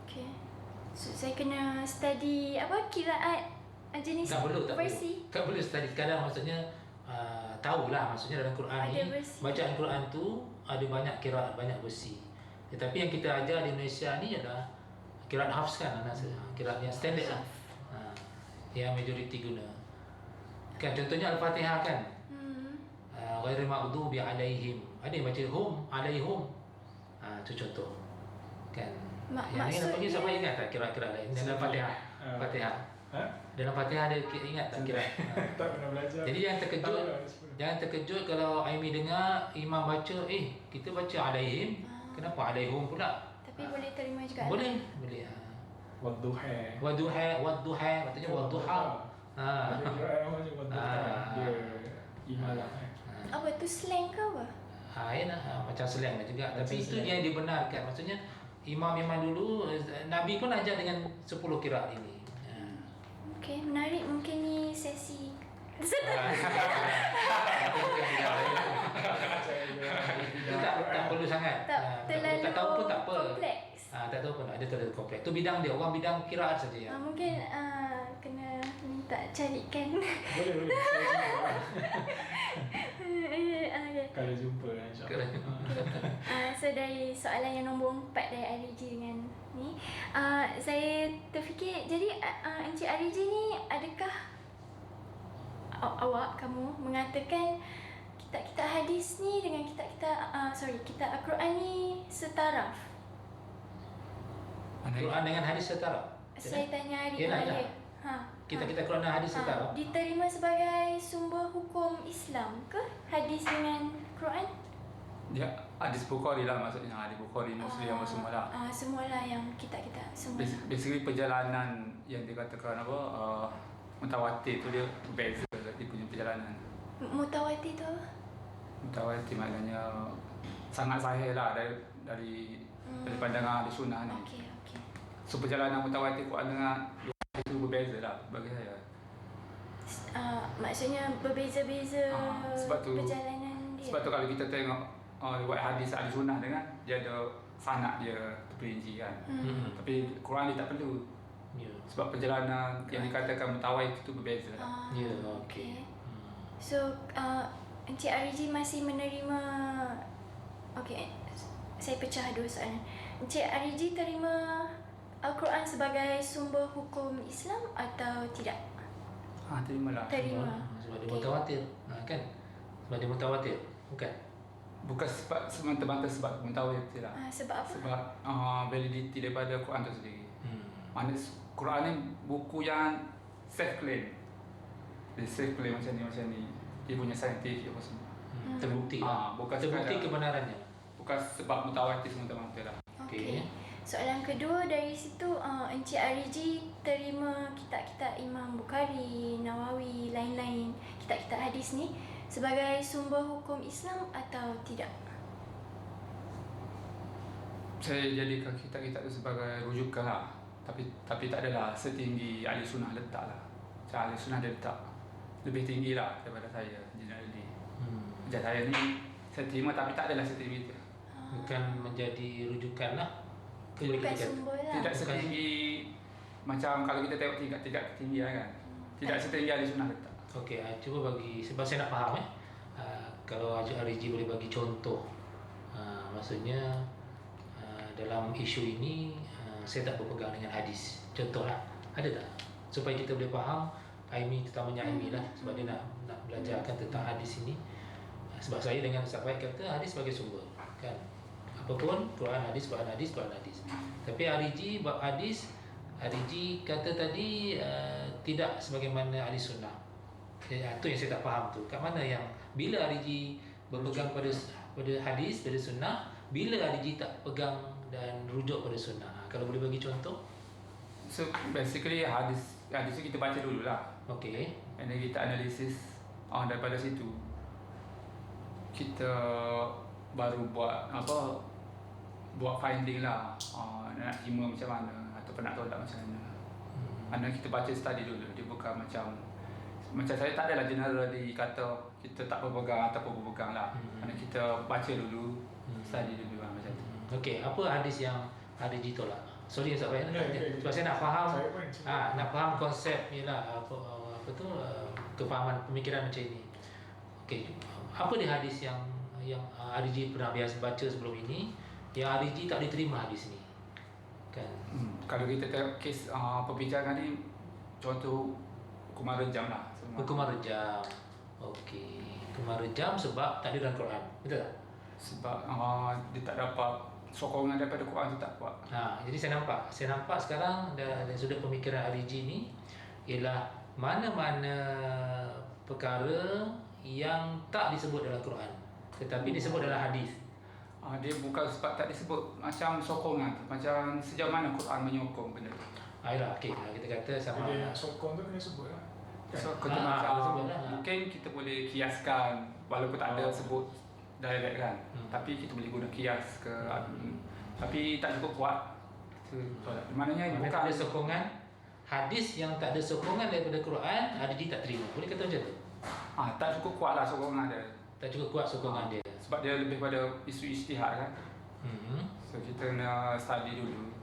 Okay. So saya kena study qiraat jenis versi. Tak perlu study. Kadang maksudnya tahulah maksudnya dalam Quran ada ni versi. bacaan Quran tu ada banyak qiraat, banyak versi. Tetapi yang kita ajar di Malaysia ni adalah qiraat hafs kan, qiraat yang standard lah. Yang majoriti guna. Kan contohnya Al-Fatihah kan. Ghairil maghdubi alaihim. Ada yang baca hum alaihim. Itu contoh. Kan. Yang ni siapa ingat tak kira-kira lain dalam Fatihah? Fatihah. Dalam Fatihah ada ingat tak kira? Tak pernah belajar. Jadi jangan terkejut kalau Aimi dengar imam baca kita baca alaihim. Kenapa alaihim pula? Tapi boleh terima juga. Boleh. Wadduha. Maksudnya wadduha. Ada kira macam wadduha. Dia imalah. Apa tu slang ke apa? Macam slang lah juga. Tapi itu yang dibenarkan. Maksudnya imam-imam dulu Nabi pun ajar dengan 10 kiraat ini. Okey, menarik. Mungkin ni sesi tak perlu sangat. Terlalu tak tahu pun tak apa. kompleks. Tak tahu pun ada terlalu kompleks. Tu bidang dia, orang bidang kiraat saja. Mungkin kena minta carikan. Boleh. Kalau jumpa insya-Allah. So dari soalan yang nombor 4 dari Ariji dengan ni, saya terfikir, jadi Encik Ariji ni adakah kamu mengatakan kitab-kitab hadis ni dengan kitab Al-Quran ni setaraf? Quran dengan hadis setara. Saya tanya Yalah. Kita Quran dan hadis setara. Diterima sebagai sumber hukum Islam ke hadis dengan Quran? Dia hadis Bukhari lah maksudnya. Hadis Bukhari Muslim semua lah. Semualah yang kita semua. Basically perjalanan yang dikatakan mutawatir tu dia berbeza dia punya perjalanan. Mutawatir tu? Mutawatir maknanya sangat sahih lah dari pandangan ahli sunnah ni. Okey. So perjalanan mutawatir Quran dengan itu berbeza lah bagi saya. Maksudnya berbeza-beza sebab tu perjalanan dia. Sebab tu kalau kita tengok riwayat hadis ahli sunnah dengan dia ada sanad dia terperinci kan. Tapi Quran dia tak perlu. Ya. Sebab perjalanan yang dikatakan mutawatir itu berbeza. Ya, okey. So Encik Ariji masih menerima. Okey, saya pecah dua soalan. Encik Ariji terima Al-Quran sebagai sumber hukum Islam atau tidak? Terimalah. Terima. Sebab dia mutawatir. Kan? Sebab dia mutawatir. Bukan? Bukan sebab semata-mata sebab mutawatir lah. Sebab apa? Sebab validity daripada Quran tu sendiri. Mana Quran ni buku yang self claim. Dia self claim macam ni. Dia punya saintifik apa semua. Terbukti lah. Bukan terbukti sekadar, kebenarannya. bukan sebab mutawatir semata-mata lah. Okey. Soalan kedua, dari situ Encik Ariji terima kitab-kitab Imam Bukhari, Nawawi, lain-lain kitab-kitab hadis ni sebagai sumber hukum Islam atau tidak? Saya jadikan kitab-kitab tu sebagai rujukan lah. Tapi tak adalah setinggi ahli sunnah letak lah. Macam ahli sunnah dia letak lebih tinggi lah daripada saya generally. Macam saya ni saya terima tapi tak adalah setinggi itu. Bukan menjadi rujukan lah. Bukan sumber lah. Tidak setinggi macam kalau kita tengok tingkat ketinggian kan. Tidak setinggi ahli sunnah letak. Okey, cuba bagi, sebab saya nak faham kalau Encik Ariji boleh bagi contoh. Maksudnya dalam isu ini saya tak berpegang dengan hadis. Contohlah, ada tak? Supaya kita boleh faham, Aimi terutamanya Aimi lah, sebab dia nak belajarkan tentang hadis ini. Sebab saya dengan Ustaz Faid kata hadis sebagai sumber, kan? Apapun Quran hadis, Quran hadis, Quran hadis. Tapi Ariji bab hadis, Ariji kata tadi tidak sebagaimana ahli sunnah. Itu yang saya tak faham tu. Kat mana yang bila Ariji berpegang pada hadis, pada sunnah, bila Ariji tak pegang dan rujuk pada sunnah. Kalau boleh bagi contoh. So basically hadis tu kita baca dulu lah. Okey. And then kita analisis daripada situ. Kita baru buat finding lah. Nak terima macam mana ataupun nak tolak macam mana. Mana kita baca study dulu. Dia bukan macam saya tak adalah general dikata kita tak berpegang ataupun berpegang lah. Mana kita baca dulu, study dulu lah macam tu. Okey, apa hadis yang Ariji tolak? Sorry Ustaz Faid. Sebab saya nak faham nak faham konsep ialah apa tu kefahaman pemikiran macam ini. Okey, apa dia hadis yang Ariji pernah biasa baca sebelum ini yang Ariji tak diterima hadis ni? Kan. Kalau kita tengok kes perbincangan ni, contoh hukuman rejam lah. Hukuman rejam. Okey, hukuman rejam sebab tak ada dalam Quran. Betul tak? Sebab dia tak dapat sokongan daripada Quran tu tak kuat. Jadi saya nampak sekarang dari sudut pemikiran Ariji ni ialah mana-mana perkara yang tak disebut dalam Quran tetapi disebut dalam hadis. Dia bukan sebab tak disebut, macam sokongan tu, macam sejauh mana Quran menyokong benda tu. Ayolah, okey, kita kata sama. Dia sokong tu kena sebut lah. So, sebut lah. mungkin kita boleh kiaskan walaupun tak ada sebut direct kan. Tapi kita boleh guna kias ke tapi tak cukup kuat. Maknanya Mana bukan tak ada sokongan hadis yang tak ada sokongan daripada Quran, Ariji tak terima. Boleh kata macam tu? tak cukup kuat lah sokongan dia. Tak cukup kuat sokongan dia. Sebab dia lebih pada isu ijtihad kan. So kita kena study dulu.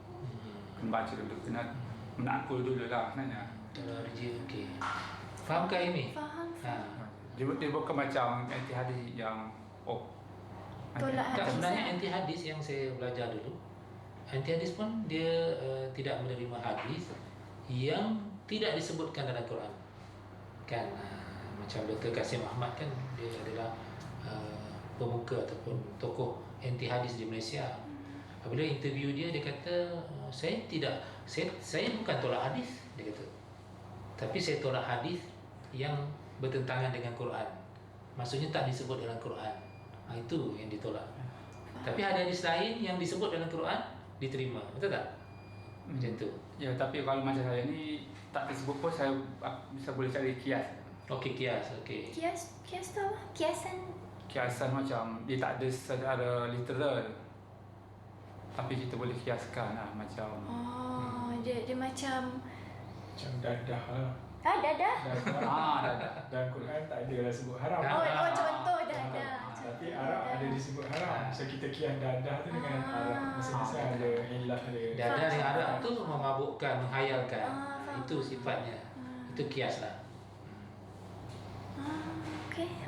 Kena baca dulu, kena menakul dulu lah sebenarnya. Kalau Ariji okey. Fahamkah ini? Faham. Dia bukan macam anti hadis yang Tolak Tak, hadis. sebenarnya anti hadis yang saya belajar dulu, anti hadis pun dia tidak menerima hadis yang tidak disebutkan dalam Quran. Kan macam Dr. Kasim Ahmad kan, dia adalah pemuka ataupun tokoh anti hadis di Malaysia. Apabila interview dia kata saya bukan tolak hadis, dia kata. Tapi saya tolak hadis yang bertentangan dengan Quran. Maksudnya tak disebut dalam Quran. Itu yang ditolak. Tapi ada hadis lain yang disebut dalam Quran diterima. Betul tak? Macam tu. Ya, tapi kalau macam saya ni tak tersebut pun saya bisa boleh cari kias. Okey, kias. Okey. Kias tu apa? Kiasan. Kiasan macam dia tak ada secara literal. Tapi kita boleh kiaskan lah macam Oh, dia macam Macam dadah lah. dadah. Dadah. dah. Dan Quran tak ada lah sebut haram. Oh, contoh dadah. Tapi Arab ada disebut haram. So kita kias dadah tu dengan Arab. Masing-masing ada ilah dia. Dadah dengan Arab tu memabukkan, menghayalkan. Faham. Itu sifatnya. Itu kias lah.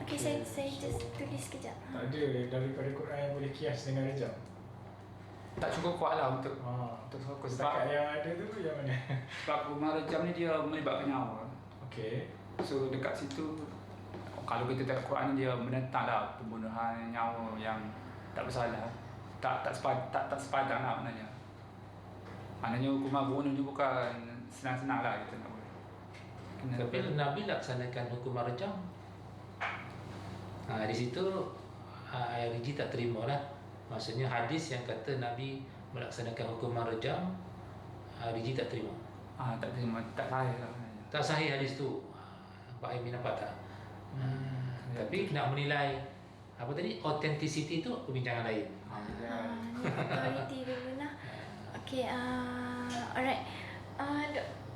Okay, saya just tulis kejap. Tak ada daripada Quran yang boleh kias dengan rejam. Tak cukup kuat lah untuk fokus. Setakat Sebab, yang ada tu yang mana? sebab hukuman rejam ni dia melibatkan nyawa. Okey. So dekat situ, kalau kita tengok Quran ni dia menentang lah pembunuhan nyawa yang tak bersalah. Tak sepadan lah maknanya. Maknanya hukuman bunuh ni bukan senang-senang lah kita nak buat. Tapi Nabi laksanakan hukuman rejam. Di situ IRG tak terima lah. Maksudnya hadis yang kata Nabi melaksanakan hukuman rejam, IRG tak terima. Tak terima, tak sahih lah maknanya. Tak sahih hadis tu. Pak Amin nampak tak? Tapi nak menilai apa tadi, authenticity tu perbincangan lain. Ni authority dulu lah. Okay, alright.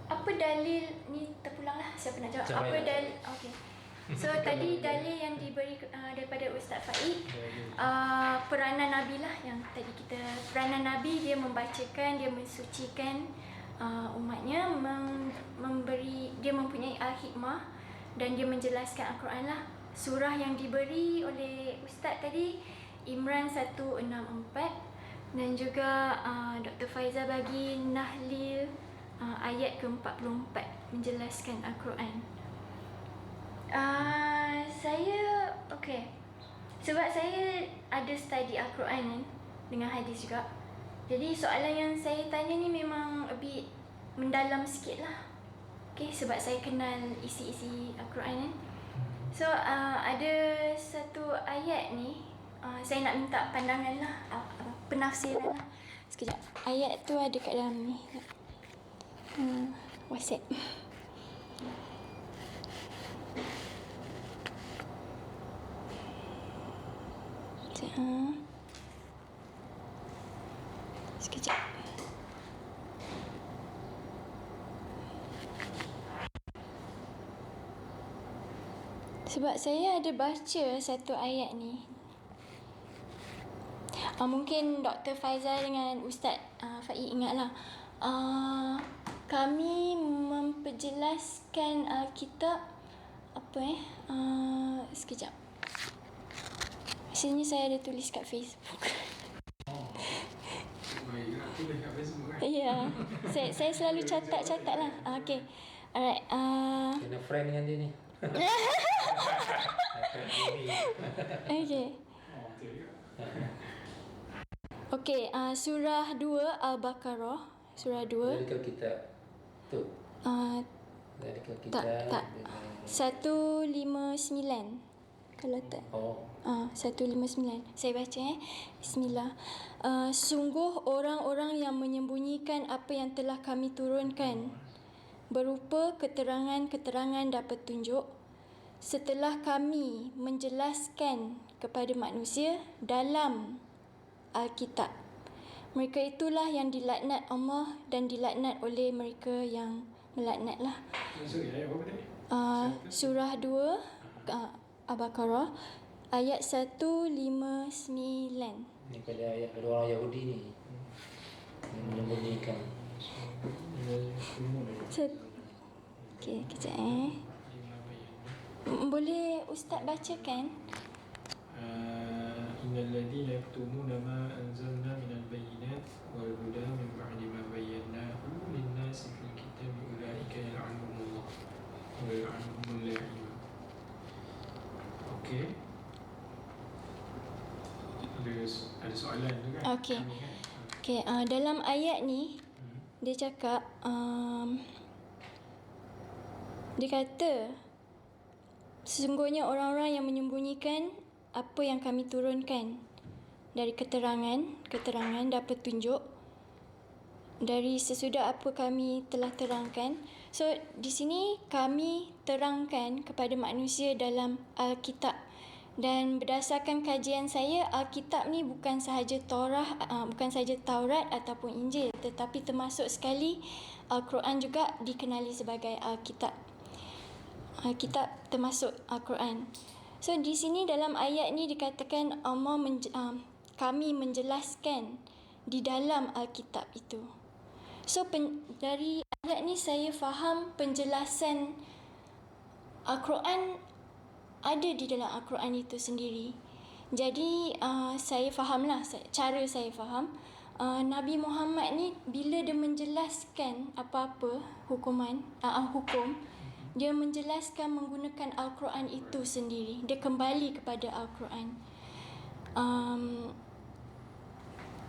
Apa dalil ni, terpulang lah, siapa nak jawab? Siapa Apa yang dalil? Okay. So tadi dalil yang diberi daripada Ustaz Faik, peranan Nabi lah yang tadi kita, peranan Nabi, dia membacakan, dia mensucikan umatnya, dia mempunyai al-hikmah dan dia menjelaskan Al-Quran lah. Surah yang diberi oleh Ustaz tadi Imran 164 dan juga Dr. Faiza bagi Nahlil ayat ke-44 menjelaskan Al-Quran. Saya sebab saya ada study Al-Quran kan, dengan hadis juga. Jadi soalan yang saya tanya ni memang a bit mendalam sikit lah. Sebab saya kenal isi-isi Al-Quran kan. So ada satu ayat ni, saya nak minta pandangan lah, penafsiran lah. Sekejap, ayat tu ada kat dalam ni, WhatsApp. Sekejap. Sebab saya ada baca satu ayat ni. Mungkin Dr. Faizal dengan Ustaz Faik ingatlah. Kami memperjelaskan Alkitab sekejap. Sini saya ada tulis kat Facebook. Baik, tulis kat Facebook kan? Ya, saya selalu catat lah. Okay, alright. Kena friend dengan dia ni. Okay. Okay, surah 2 Al-Baqarah. Surah 2. Dari kitab tu. Dari kitab. Tak. 159. Kalau tak. 159. Saya baca Bismillah. Sungguh orang-orang yang menyembunyikan apa yang telah kami turunkan berupa keterangan-keterangan dan petunjuk setelah kami menjelaskan kepada manusia dalam Alkitab. Mereka itulah yang dilaknat Allah dan dilaknat oleh mereka yang melaknat lah. Ayat berapa tadi? Surah 2 Al-Baqarah ayat 159. Ni pada ayat orang Yahudi ni yang menyembunyikan. Okey, kejap Boleh Ustaz bacakan? Innal ladina yaktumuna ma anzalna minal bayyinat wal huda min ba'di ma bayyanahu lin-nasi fil kitabi ulaika yal'anuhumullah wa yal'anuhumul la'in. Okey. Ada soalan tu kan? Okey. Okey, dalam ayat ni dia cakap dia kata sesungguhnya orang-orang yang menyembunyikan apa yang kami turunkan dari keterangan dan petunjuk dari sesudah apa kami telah terangkan. So di sini kami terangkan kepada manusia dalam Alkitab Dan berdasarkan kajian saya, Alkitab ni bukan sahaja Taurat ataupun Injil, tetapi termasuk sekali Al-Quran juga dikenali sebagai Alkitab. Alkitab termasuk Al-Quran. So di sini dalam ayat ni dikatakan Allah kami menjelaskan di dalam Alkitab itu. So dari ayat ni saya faham penjelasan Al-Quran ada di dalam Al-Quran itu sendiri. Jadi saya fahamlah, cara saya faham, Nabi Muhammad ni bila dia menjelaskan apa-apa hukum, dia menjelaskan menggunakan Al-Quran itu sendiri. Dia kembali kepada Al-Quran.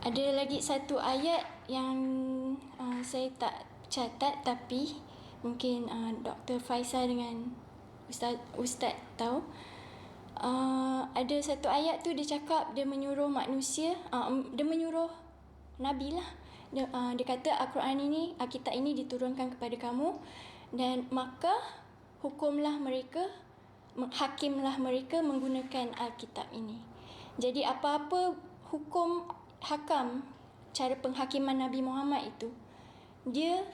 Ada lagi satu ayat yang saya tak catat, tapi mungkin Dr. Faisal dengan Ustaz tahu. Ada satu ayat tu dia cakap, dia menyuruh manusia, dia menyuruh Nabi lah. Dia kata Al-Quran ini, Alkitab ini diturunkan kepada kamu, dan maka hukumlah mereka, hakimlah mereka menggunakan Alkitab ini. Jadi apa-apa cara penghakiman Nabi Muhammad itu, dia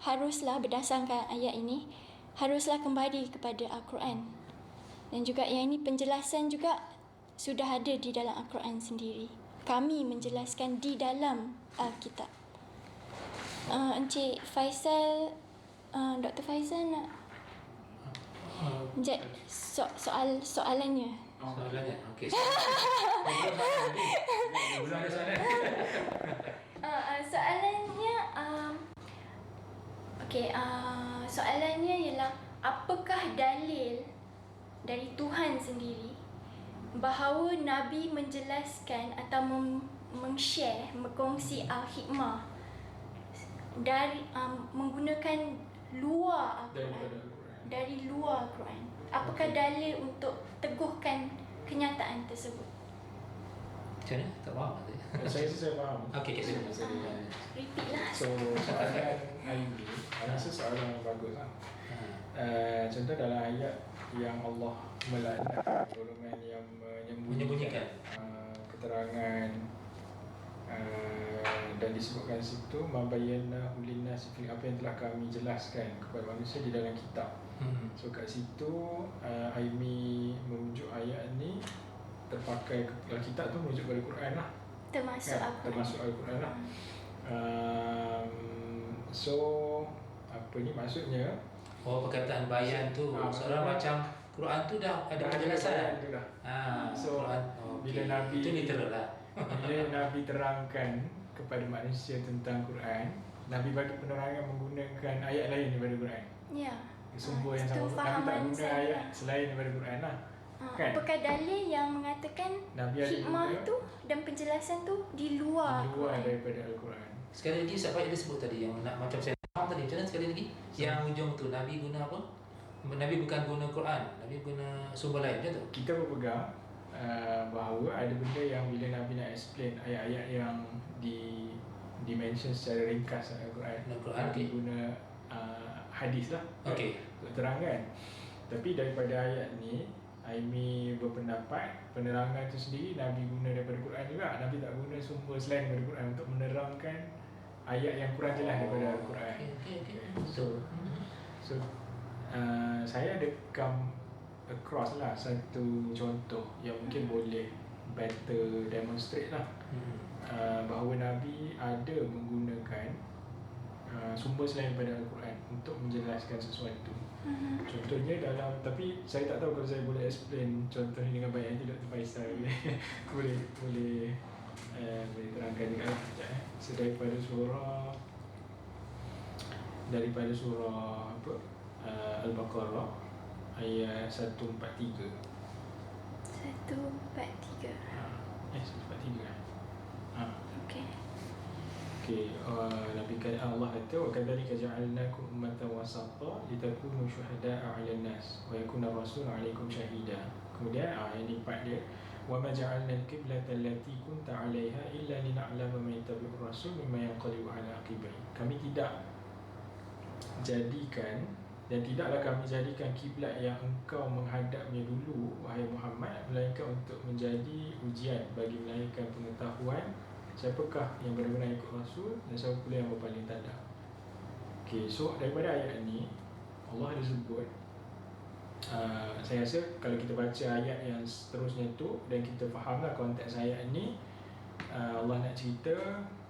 haruslah berdasarkan ayat ini, haruslah kembali kepada Al-Quran. Dan juga yang ini penjelasan juga sudah ada di dalam Al-Quran sendiri. Kami menjelaskan di dalam Alkitab. Encik Faisal, Dr. Faisal nak soalannya. Soalannya, okey. Belum ada soalan. Soalannya, soalannya ialah apakah dalil dari Tuhan sendiri bahawa Nabi menjelaskan atau meng-share, berkongsi al-hikmah dari menggunakan luar Al-Quran, dari luar Al-Quran. Apakah dalil untuk teguhkan kenyataan tersebut? Macam mana? Tak faham tadi. Saya faham. Okey, Repeat lah. So soalan ini, saya rasa soalan yang bagus lah. Contoh dalam ayat yang Allah melaknat golongan yang menyembunyikan keterangan, dan disebutkan situ mabayyana linnas fi, apa yang telah kami jelaskan kepada manusia di dalam kitab. So kat situ Aimi merujuk ayat ni terpakai dalam kitab tu, merujuk pada Quran lah. Termasuk kan? Al-Quran. Termasuk Al-Quran lah. So apa ni maksudnya? Perkataan bayan tu seorang macam Quran tu dah ada penjelasan. So Quran, bila Nabi itu literal lah. bila Nabi terangkan kepada manusia tentang Quran, Nabi bagi penerangan menggunakan ayat lain daripada Quran. Ya. Sumber yang Itu sama. Nabi tak fahaman guna saya. ayat selain daripada Quran lah. Kan? Apakah dalil yang mengatakan Nabi ada hikmah guna tu dan penjelasan tu di luar di luar Al-Quran? daripada Al-Quran. Sekali lagi Ustaz Fahid dia sebut tadi yang nak macam saya faham tadi. Macam mana sekali lagi? Yang ujung tu Nabi guna apa? Nabi bukan guna Quran, Nabi guna sumber lain, macam tu? Kita berpegang bahawa ada benda yang bila Nabi nak explain ayat-ayat yang di-mention secara ringkas dalam Al-Quran, Nabi guna hadis lah, Okey. untuk terangkan. Tapi daripada ayat ni, Aimi berpendapat penerangan tu sendiri Nabi guna daripada Quran juga. Nabi tak guna sumber selain daripada Quran untuk menerangkan ayat yang kurang jelas daripada Al-Quran. Okey. So saya ada come across lah satu contoh yang mungkin boleh better demonstrate lah bahawa Nabi ada menggunakan sumber selain daripada Al-Quran untuk menjelaskan sesuatu. Contohnya dalam, tapi saya tak tahu kalau saya boleh explain contoh ni dengan baik. Nanti Dr. Faisal boleh terangkan juga sekejap. So daripada surah apa, Al-Baqarah ayat 143. 143. 143 Okey. Nabi Allah kata wa kadzalika ja'alnakum ummatan wasata litakunu syuhada'a 'alan nas wa yakuna rasul 'alaikum syahida. Kemudian yang ni part dia, wa ma ja'alna al-qiblata allati kunta 'alaiha illa lina'lama man yattabi'ur rasul mimman yanqalibu 'ala aqibai. Kami tidak jadikan Dan tidaklah kami jadikan kiblat yang engkau menghadapnya dulu, wahai Muhammad, melainkan untuk menjadi ujian bagi melahirkan pengetahuan siapakah yang benar-benar ikut Rasul dan siapa pula yang berpaling tanda. Okay, so daripada ayat ni Allah ada sebut, saya rasa kalau kita baca ayat yang seterusnya tu dan kita fahamlah konteks ayat ni, Allah nak cerita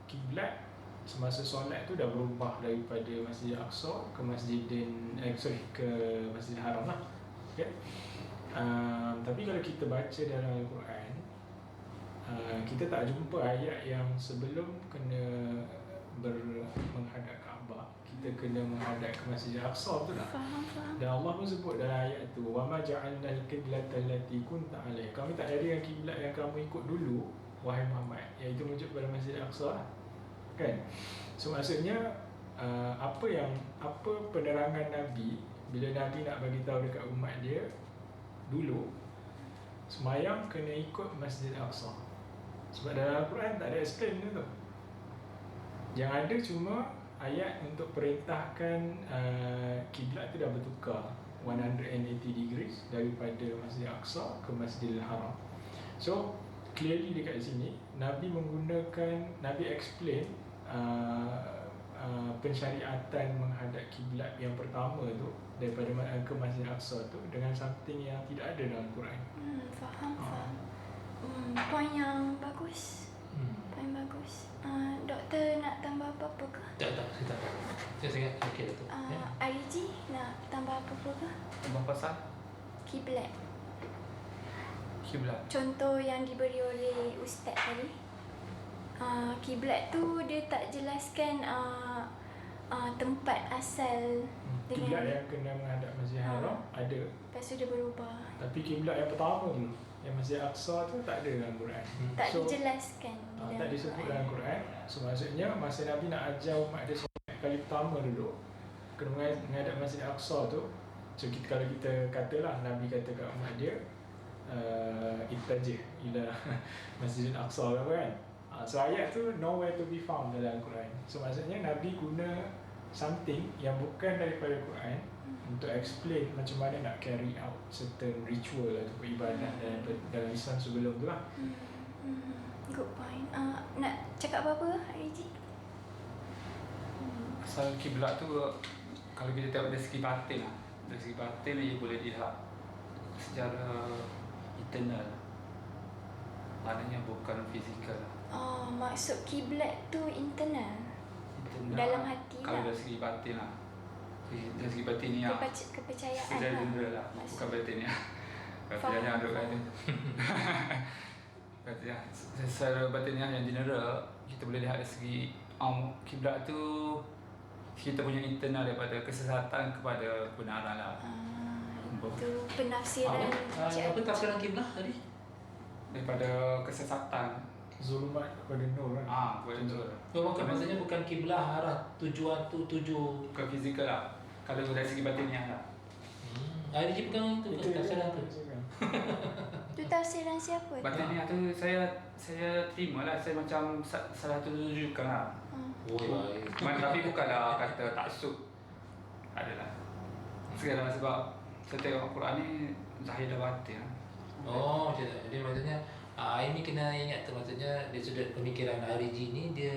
kiblat semasa solat tu dah berubah daripada Masjid Al-Aqsa ke ke Masjidil Haram lah. Okay? Tapi kalau kita baca dalam Al-Quran, kita tak jumpa ayat yang sebelum kena menghadap Kaabah, kita kena menghadap ke Masjid Al-Aqsa tu lah. Faham. Dan Allah pun sebut dalam ayat tu, wa ma ja'alna al-qiblata allati kunta 'alaiha. Kami tak jadikan kiblat yang kamu ikut dulu, wahai Muhammad, iaitu menuju kepada Masjid Al-Aqsa lah. Kan? So maksudnya apa penerangan Nabi bila Nabi nak bagi tahu dekat umat dia dulu semayang kena ikut Masjid Al-Aqsa. Sebab dalam Al-Quran tak ada explain tu. Yang ada cuma ayat untuk perintahkan kiblat tu dah bertukar 180 degrees daripada Masjid Al-Aqsa ke Masjidil Haram. So clearly dekat sini Nabi explain pensyariatan menghadap kiblat yang pertama tu daripada ke Masjid Al-Aqsa tu dengan something yang tidak ada dalam Quran. Faham. Poin yang bagus. Poin bagus. Doktor nak tambah apa-apa ke? Tak, saya tak. Saya sangat okey dah tu. RG nak tambah apa-apa ke? Abang pasal Kiblat. kiblat. Contoh yang diberi oleh ustaz tadi. Kiblat tu dia tak jelaskan tempat asal Kiblat dengan yang kena menghadap Masjid Haram ada, lepas tu dia berubah. tapi kiblat yang pertama dulu yang Masjid Aqsa tu tak ada dalam Quran. Tak So, dijelaskan dalam tak disebut Quran. dalam Quran. So maksudnya masa Nabi nak ajar umat dia solat kali pertama dulu kena menghadap Masjid Aqsa tu. So kalau kita katalah Nabi kata kat umat dia ittajih ila Masjid Al-Aqsa kan. So ayat tu nowhere to be found dalam Quran. So maksudnya Nabi guna something yang bukan daripada Quran untuk explain macam mana nak carry out certain ritual atau ibadat dalam Islam sebelum tu lah. Good point. Nak cakap apa-apa RG? Pasal kiblat tu kalau kita tengok dari segi batin lah. Dari segi batin ia boleh dilihat secara eternal. Maknanya bukan fizikal lah. Maksud kiblat tu internal. Eternal Dalam hati kalau lah. dari segi batin lah. Dari segi batin ni lah. Kepercayaan Secara lah. general lah. Bukan batin ni lah. Batin yang ada kat ni. Batin secara batin yang general, kita boleh lihat dari segi kiblat tu kita punya internal daripada kesesatan kepada kebenaran lah. Itu penafsiran Apa tafsiran kiblat tadi? Daripada kesesatan Zulumat kepada nur kan. kepada nur. Maksudnya bukan kiblah arah tujuan tu tuju. Bukan fizikal lah. Kalau dari segi batinnya lah. RG bukan itu tafsiran tu. tu tafsiran siapa? Batinnya tu saya terima lah. Saya macam salah satu rujukan lah. Tapi bukanlah kata taksub. Adalah. Segala sebab saya tengok Quran ni zahir dan batin lah. Macam tu. Dia maksudnya ini kena ingat tu, maksudnya dari sudut pemikiran RG ni dia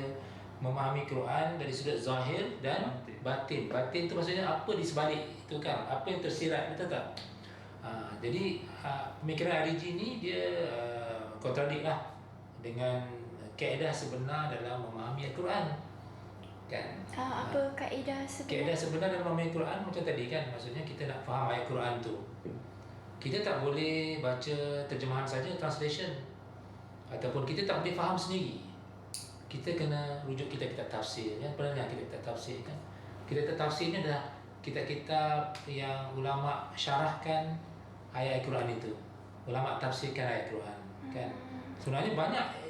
memahami Quran dari sudut zahir dan batin. Batin tu maksudnya apa di sebalik itu kan, apa yang tersirat, betul tak? Jadi pemikiran RG ni dia kontradik lah dengan kaedah sebenar dalam memahami Al-Quran kan. Apa kaedah sebenar? Kaedah sebenar dalam memahami Quran macam tadi kan, maksudnya kita nak faham ayat Quran tu, kita tak boleh baca terjemahan saja, translation, ataupun kita tak boleh faham sendiri. Kita kena rujuk kitab-kitab tafsir kan. Pernah kitab-kitab tafsir kan. Kitab tafsir ni adalah kitab-kitab yang ulama syarahkan ayat Al-Quran itu. Ulama tafsirkan ayat Quran kan. Sebenarnya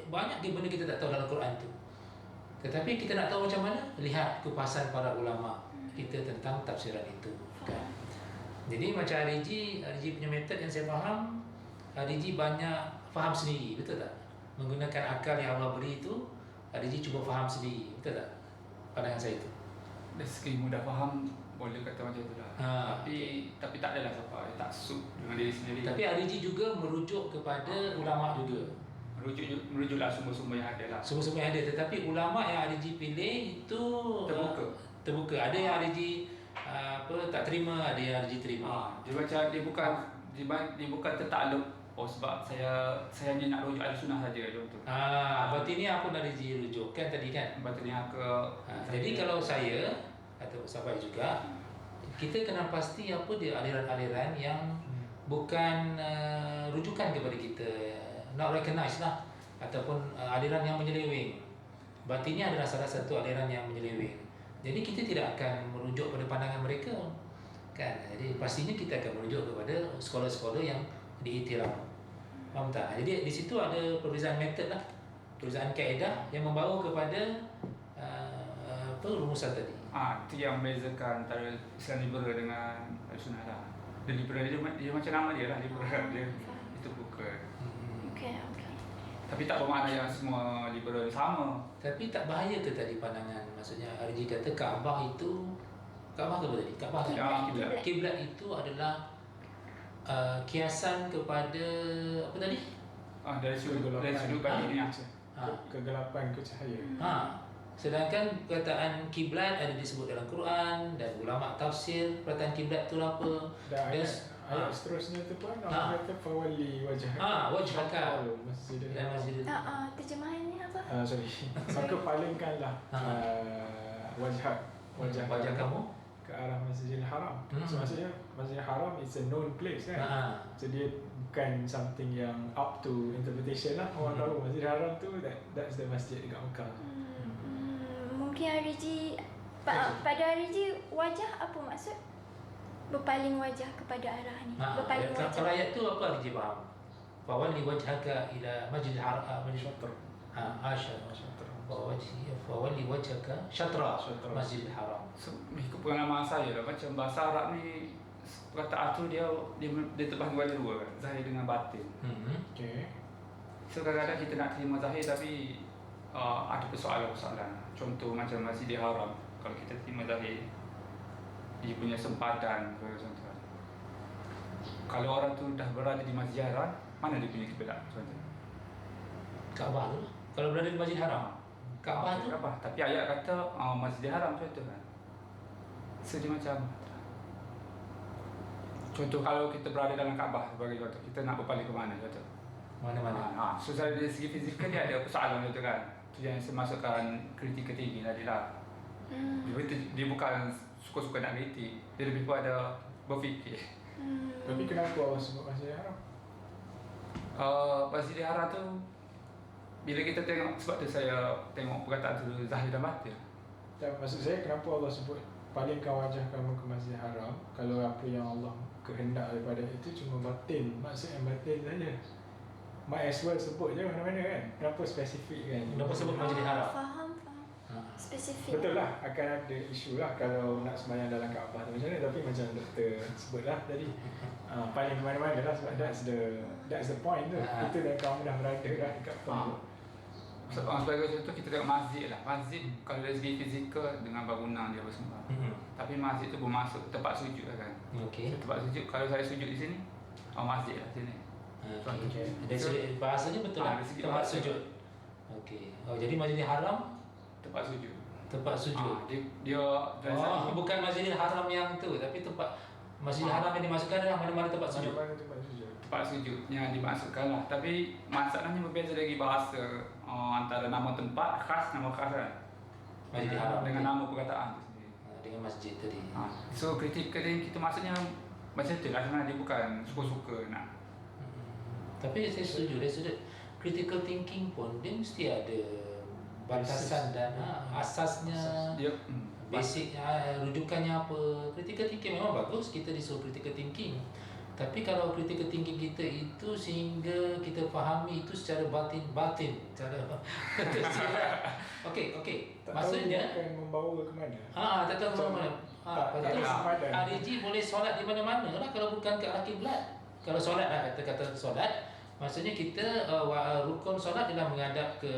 banyak benda kita tak tahu dalam Quran tu. Tetapi kita nak tahu macam mana, lihat kupasan para ulama kita tentang tafsiran itu kan. Jadi macam RG punya metod yang saya faham, RG banyak faham sendiri, betul tak? Menggunakan akal yang Allah beri itu, RG cuba faham sendiri, betul tak? Pandangan saya itu. Dari segi mudah faham, boleh kata macam tu lah. Ha, Tapi tak adalah siapa yang tak suit dengan diri sendiri. Tapi RG juga merujuk kepada ulama juga. Merujuklah sumber-sumber yang ada lah. Semua-semua yang ada, tetapi ulama yang RG pilih itu terbuka. Ada yang RG tak terima, ada yang RG terima. Dia macam dia bukan tertakluk. Sebab saya hanya nak rujuk Ahlussunnah saja contoh. Berarti ni apa nak RG rujuk kan tadi kan? Berarti ni Jadi kalau saya atau sahabat juga, kita kena pasti apa dia aliran-aliran yang bukan rujukan kepada kita, not recognized lah, ataupun aliran yang menyeleweng. Berarti ini adalah salah satu aliran yang menyeleweng. Jadi kita tidak akan merujuk pada pandangan mereka kan. Jadi pastinya kita akan merujuk kepada sekolah-sekolah yang diiktiraf. Faham tak? Jadi di situ ada perbezaan metod lah, perbezaan kaedah yang membawa kepada rumusan tadi. Itu yang membezakan antara Islam liberal dengan Ahlussunnah lah. Dan liberal dia macam nama dia lah, liberal dia. Itu bukan. Okey. Tapi tak bermakna yang semua liberal sama. Tapi tak bahaya ke tadi pandangan? Maksudnya RG kata Kaabah itu, Kaabah ke apa tadi? Kaabah kan? Kiblat. Kiblat itu adalah kiasan kepada apa tadi? Dari sudut bagi ni. Kegelapan ke cahaya. Sedangkan perkataan kiblat ada disebut dalam Quran dan ulama tafsir perkataan kiblat tu apa? Dan ayat seterusnya tu pun Allah kata fawalli wajhaka. Wajhaka. Masjidil Dalam Masjidil. Terjemahan ni apa? Sorry. Maka palingkanlah wajah kamu ke arah Masjidil Haram. So maksudnya Masjidil Haram is a known place kan. So dia bukan something yang up to interpretation lah. Orang tahu Masjidil Haram tu that's the masjid dekat Mekah. Mungkin RG pada RG wajah apa maksud? Berpaling wajah kepada arah ni. Berpaling wajah. Kalau ayat tu apa RG faham? Fawalli wajhaka ila Masjidil Haram. Syatr. Syatr. Fawalli wajhaka syatra Masjidil Haram. So, ikut pengalaman saya lah, macam bahasa Arab ni perkataan tu dia terbahagi pada dua kan, zahir dengan batin. Okay. So kadang-kadang kita nak terima zahir tapi ada persoalan-persoalan. Contoh macam Masjidil Haram, kalau kita terima zahir dia punya sempadan contoh. Kalau orang tu dah berada di Masjid Haram, mana dia punya kiblat contoh? Kaabah tu. Kalau berada di Masjid Haram, Kaabah tu. Tapi ayat kata Masjidil Haram contoh kan. So dia macam contoh kalau kita berada dalam Kaabah sebagai contoh, kita nak berpaling ke mana contoh? Mana-mana. So dari segi fizikal dia ada persoalan contoh kan. Tu yang saya masukkan kritik tinggi tadi lah. Dia bukan suka-suka nak kritik, dia lebih pada berfikir. Tapi kenapa awak sebut Masjidil Haram? Masjidil Haram tu bila kita tengok, sebab tu saya tengok perkataan tu zahir dan batin. Maksud saya kenapa Allah sebut palingkan wajah kamu ke Masjidil Haram kalau apa yang Allah kehendak daripada itu cuma batin, maksud yang batin saja. Might as well sebut je mana-mana kan. Kenapa spesifik kan? Kenapa sebut Masjidil Haram? Faham. Spesifik. Betul lah, akan ada isu lah kalau nak sembahyang dalam Kaabah tu macam mana. Tapi macam doktor sebut lah tadi, paling mana-mana lah sebab that's the point tu. Kita dan kamu dah berada lah dekat point tu. Sebagai contoh kita tengok masjid lah. Masjid kalau dari segi fizikal dengan bangunan dia bersembah. Tapi masjid tu bermaksud tempat sujud lah kan. Okey. Tempat sujud, kalau saya sujud di sini, masjid lah sini. Okay. Dari segi bahasanya betul lah, tempat sujud. Okey. Jadi Masjidil Haram tempat sujud. Tempat sujud. Dia bukan Masjidil Haram yang tu, tapi tempat Masjidil Haram yang dimasukkan adalah mana-mana tempat sujud. Mana-mana tempat sujud. Tempat sujud yang dimasukkan lah. Tapi masalahnya berbeza dari bahasa antara nama tempat khas, nama khas kan. Masjidil Haram dengan nama perkataan tu sendiri. Dengan masjid tadi. So kritikal kita maksudnya macam tu lah sebenarnya, dia bukan suka-suka nak. Tapi saya setuju. Critical thinking pun dia mesti ada batasan dan asasnya, dia basic rujukannya apa. Critical thinking memang bagus, kita disuruh critical thinking. Tapi kalau critical thinking kita itu sehingga kita fahami itu secara batin, cara okey. Maksudnya tak tahu membawa ke mana. Tak tahu ke mana. RG boleh solat di mana-mana lah kalau bukan ke arah kiblat. Kalau solat lah, kata solat, maksudnya kita rukun solat adalah menghadap ke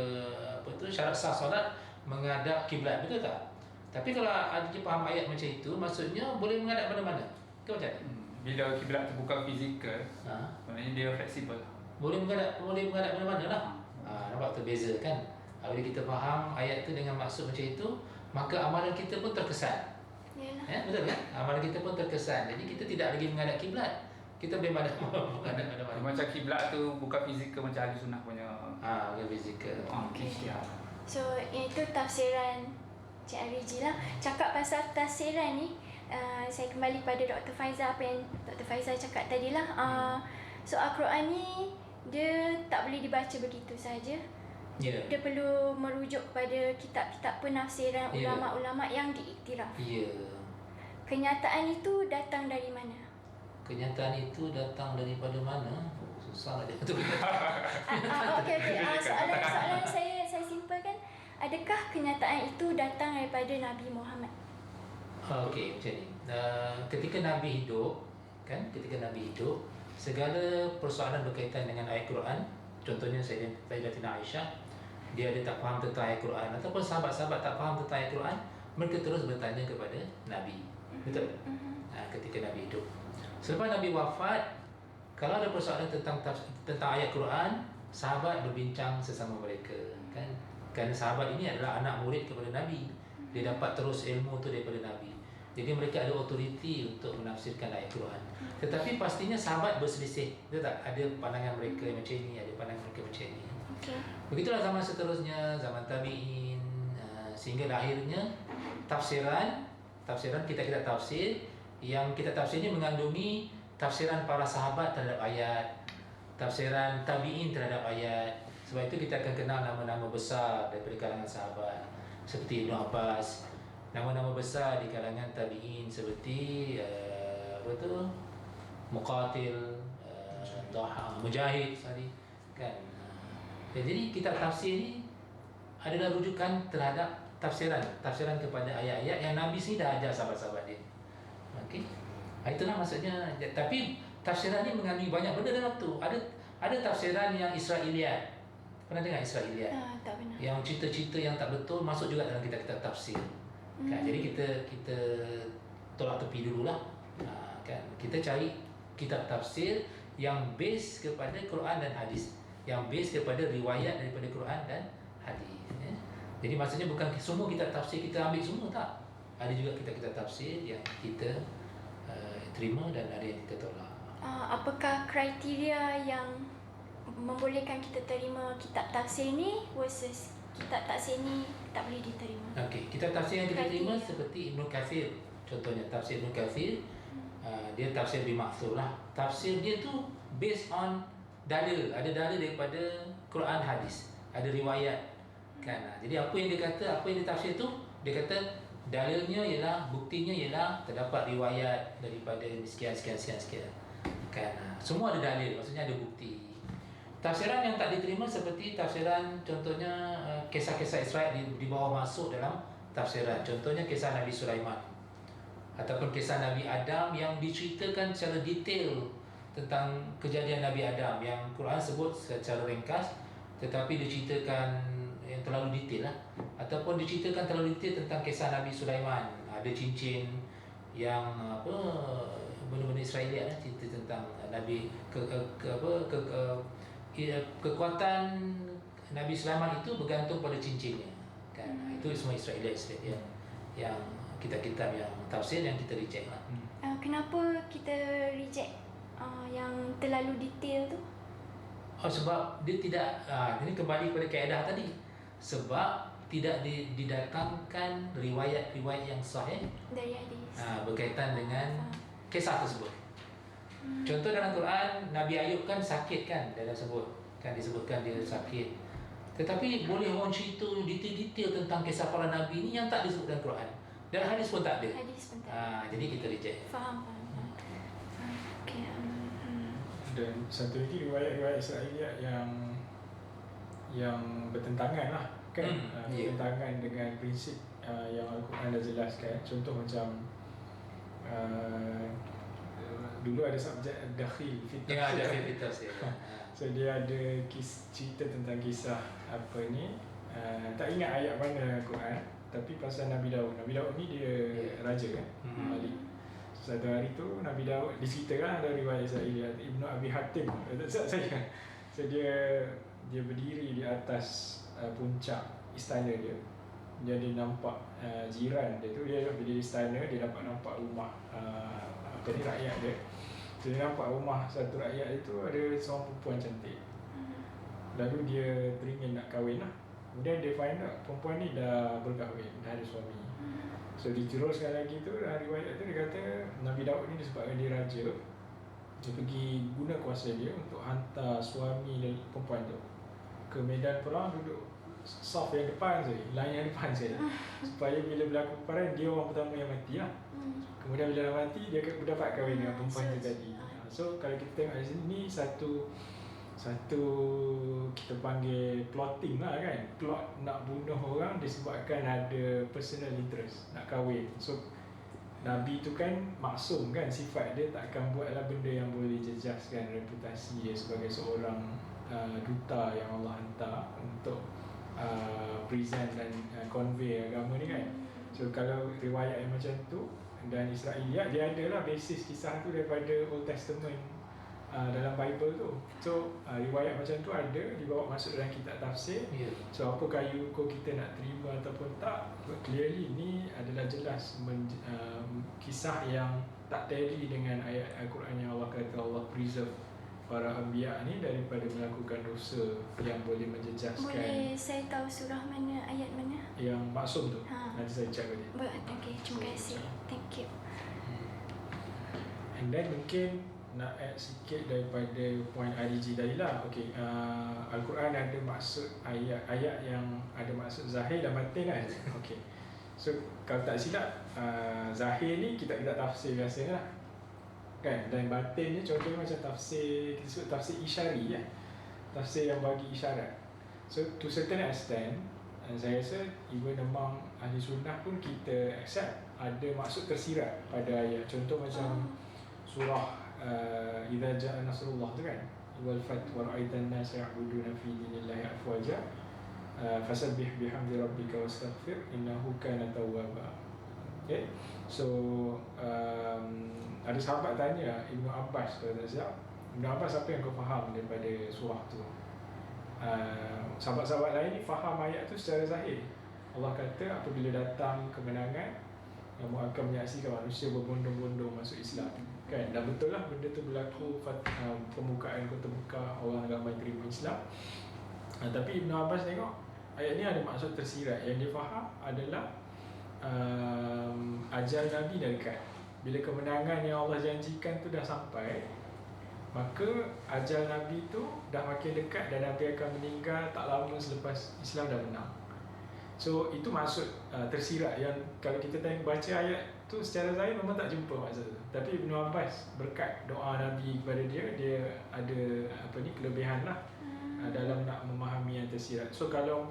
syarat sah solat menghadap kiblat, betul tak? Tapi kalau ada je faham ayat macam itu, maksudnya boleh menghadap mana-mana. Ke macam mana? Bila kiblat tu bukan fizikal, Ha? maknanya dia fleksibel. Boleh menghadap mana-mana lah. Nampak tu beza kan? Bila kita faham ayat tu dengan maksud macam itu, maka amalan kita pun terkesan. Yalah. Betul kan? Amalan kita pun terkesan. Jadi kita tidak lagi menghadap kiblat. Kita boleh menghadap mana-mana. Macam kiblat tu bukan fizikal macam ahli sunnah punya. Bukan fizikal. Ikhtiar. So itu tafsiran Cik Ariji lah. Cakap pasal tafsiran ni, saya kembali pada Dr. Faizal, apa yang Dr. Faizal cakap tadi lah. So Al-Quran ni dia tak boleh dibaca begitu saja. Ya. Dia perlu merujuk kepada kitab-kitab penafsiran Ya. ulama-ulama yang diiktiraf. Ya. Kenyataan itu datang dari mana? Kenyataan itu datang daripada mana? Susah nak jawab tu. Okey. Soalan saya simpelkan. Adakah kenyataan itu datang daripada Nabi Muhammad? Okey, macam ni. Ketika Nabi hidup, segala persoalan berkaitan dengan ayat Quran, contohnya Sayyidatina Aisyah, dia ada tak faham tentang ayat Quran ataupun sahabat-sahabat tak faham tentang ayat Quran, mereka terus bertanya kepada Nabi. Betul? Ketika Nabi hidup. Selepas Nabi wafat, kalau ada persoalan tentang ayat Quran, sahabat berbincang sesama mereka, kan? Kerana sahabat ini adalah anak murid kepada Nabi. Dia dapat terus ilmu tu daripada Nabi. Jadi mereka ada otoriti untuk menafsirkan ayat Quran. Tetapi pastinya sahabat berselisih. Betul tak? Ada pandangan mereka macam ini, ada pandangan mereka macam ini. Okay. Begitulah zaman seterusnya, zaman tabi'in, sehingga akhirnya tafsiran kita tafsir, yang kita tafsir ini mengandungi tafsiran para sahabat terhadap ayat, tafsiran tabi'in terhadap ayat. Sebab itu kita akan kenal nama-nama besar daripada kalangan sahabat seperti Ibn Abbas, nama-nama besar di kalangan tabi'in seperti Muqatil, Mujahid kan. Jadi kitab tafsir ni adalah rujukan terhadap tafsiran kepada ayat-ayat yang Nabi sendiri dah ajar sahabat-sahabat dia. Okey. Itulah maksudnya. Tapi tafsiran ni mengandungi banyak benda dalam tu. Ada tafsiran yang Israiliyat. Pernah dengar Israiliyat? Tak pernah. Yang cerita-cerita yang tak betul masuk juga dalam kitab-kitab tafsir. Kan? Jadi kita tolak tepi dululah. Kan? Kita cari kitab tafsir yang base kepada Quran dan hadis, yang base kepada riwayat daripada Quran dan hadis. Ya? Jadi maksudnya bukan semua kitab tafsir kita ambil semua, tak. Ada juga kitab-kitab tafsir yang kita terima dan ada yang kita tolak. Apakah kriteria yang membolehkan kita terima kitab tafsir ni versus kitab tafsir ni tak boleh diterima? Okey, kitab tafsir yang kita terima seperti Ibn Kathir. Contohnya tafsir Ibn Kathir, dia tafsir bimaksud lah. Tafsir dia tu based on dalil, ada dalil daripada Quran hadis, ada riwayat kan. Jadi apa yang dia kata, apa yang dia tafsir tu, dia kata dalilnya ialah, buktinya ialah terdapat riwayat daripada sekian kan. Semua ada dalil, maksudnya ada bukti. Tafsiran yang tak diterima seperti tafsiran contohnya kisah-kisah Israel di bawah masuk dalam tafsiran. Contohnya kisah Nabi Sulaiman ataupun kisah Nabi Adam yang diceritakan secara detail tentang kejadian Nabi Adam, yang Quran sebut secara ringkas tetapi diceritakan yang terlalu detail lah. Ataupun diceritakan terlalu detail tentang kisah Nabi Sulaiman, ada cincin yang benda-benda Israeliat lah, cerita tentang Nabi kekuatan Nabi Sulaiman itu bergantung pada cincinnya kan. Itu semua Israeliat yang kitab-kitab yang tafsir yang kita reject lah. Kenapa kita reject yang terlalu detail tu? Sebab dia tidak, ini kembali kepada kaedah tadi, sebab tidak didatangkan riwayat-riwayat yang sahih Dari hadis. berkaitan dengan kisah tersebut. Contoh dalam Quran, Nabi Ayub kan sakit kan, dalam sebut kan, disebutkan dia sakit. Tetapi boleh orang cerita detail-detail tentang kisah para nabi ni yang tak disebut dalam Quran. Dan hadis pun tak ada. Hadis pun tak ada. Jadi kita reject. Faham. Okey. Dan satu lagi riwayat-riwayat Israeliat yang bertentangan lah kan. Bertentangan dengan prinsip yang Al-Quran dah jelaskan. Contoh macam dulu ada subjek dakhil fitrah. Ya, ada tafsir. So dia ada cerita tentang kisah apa ni, tak ingat ayat mana Quran, tapi pasal Nabi Daud. Nabi Daud ni dia raja kan, Malik. Satu hari tu Nabi Daud diceritakan ada riwayat Israeliat Ibnu Abi Hatim. Saya so dia berdiri di atas puncak istana dia. Dia nampak jiran dia tu, dia berdiri di istana, dia nampak rumah rakyat dia. So, dia nampak rumah satu rakyat itu ada seorang perempuan cantik. Lalu dia teringin nak kahwin lah. Kemudian dia find out perempuan ni dah berkahwin, dah ada suami. So diteruskan lagi tu, dalam riwayat tu dia kata Nabi Daud ni disebabkan dia raja, dia pergi guna kuasa dia untuk hantar suami dan perempuan tu ke medan perang, duduk saf yang depan saja, line yang depan saja, supaya bila berlaku peperangan dia orang pertama yang mati lah. Kemudian bila dah mati dia dapat kahwin dengan perempuan tu tadi. So kalau kita tengok di sini ni satu kita panggil plotting lah kan, plot nak bunuh orang disebabkan ada personal interest nak kahwin. So Nabi tu kan maksum kan, sifat dia tak akan buatlah benda yang boleh jejaskan reputasi dia sebagai seorang duta yang Allah hantar untuk present dan convey agama ni kan. So kalau riwayat yang macam tu dan Israeliat, dia adalah basis kisah tu daripada Old Testament dalam Bible tu. So riwayat macam tu ada dibawa masuk dalam kitab tafsir. So apa kayu ukur kita nak terima ataupun tak, clearly ni adalah jelas kisah yang tak tally dengan ayat Al-Quran yang Allah kata Allah preserve para anbiya ni daripada melakukan dosa yang boleh menjejaskan. Boleh saya tahu surah mana, ayat mana? Yang maksum tu. Nanti saya check balik. Okay, terima kasih. Thank you. And then mungkin nak add sikit daripada point IDG tadi lah. Okay, Al-Quran ada maksud ayat-ayat yang ada maksud zahir dan batin kan. Okay, so kalau tak silap zahir ni kita tafsir biasa lah kan, dan batin ni contohnya macam tafsir, kita sebut tafsir isyari lah, tafsir yang bagi isyarat. So to certain extent saya rasa even among ahli sunnah pun kita accept ada maksud tersirat pada ayat. Contoh macam surah idza jaa nasrullah tu kan, wal fath wa ra'aitan nas ya'buduna fi dinillahi afwaja fasabbih bihamdi rabbika wastaghfir innahu kana tawwaba. Okay, so ada sahabat tanya Ibnu Abbas, kalau tak silap, Ibnu Abbas apa yang kau faham daripada surah tu? Sahabat-sahabat lain ni faham ayat tu secara zahir. Allah kata apabila datang kemenangan, kamu akan menyaksikan manusia berbondong-bondong masuk Islam kan. Dan betul lah benda tu berlaku, pembukaan kota Mekah, orang ramai terima Islam. Tapi Ibn Abbas tengok ayat ni ada maksud tersirat. Yang dia faham adalah ajal Nabi dah dekat. Bila kemenangan yang Allah janjikan tu dah sampai, maka ajal Nabi tu dah makin dekat dan Nabi akan meninggal tak lama selepas Islam dah menang. So itu maksud tersirat yang kalau kita baca ayat tu secara zahir memang tak jumpa maksud tu. Tapi Ibn Abbas berkat doa Nabi kepada dia ada kelebihan lah dalam nak memahami yang tersirat. So kalau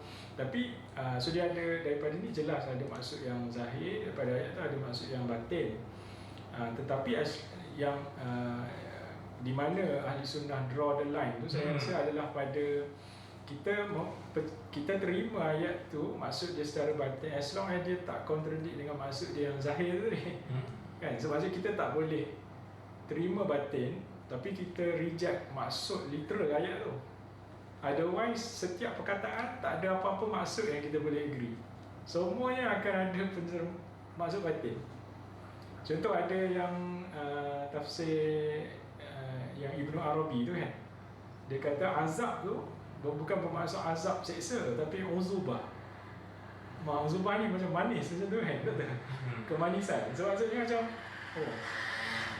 so dia ada daripada ni jelas ada maksud yang zahir, daripada ayat tu ada maksud yang batin. Tetapi yang di mana ahli sunnah draw the line tu saya rasa adalah pada kita terima ayat tu maksud dia secara batin as long as dia tak contradict dengan maksud dia yang zahir tu ni. Kan, so maksud kita tak boleh terima batin tapi kita reject maksud literal ayat tu. Otherwise setiap perkataan tak ada apa-apa maksud yang kita boleh agree. Semuanya akan ada maksud batin. Contoh ada yang tafsir yang Ibnu Arabi tu kan, dia kata azab tu bukan bermaksud azab seksa tapi uzubah. Uzubah ni macam manis macam tu kan, betul? Kemanisan. So maksudnya macam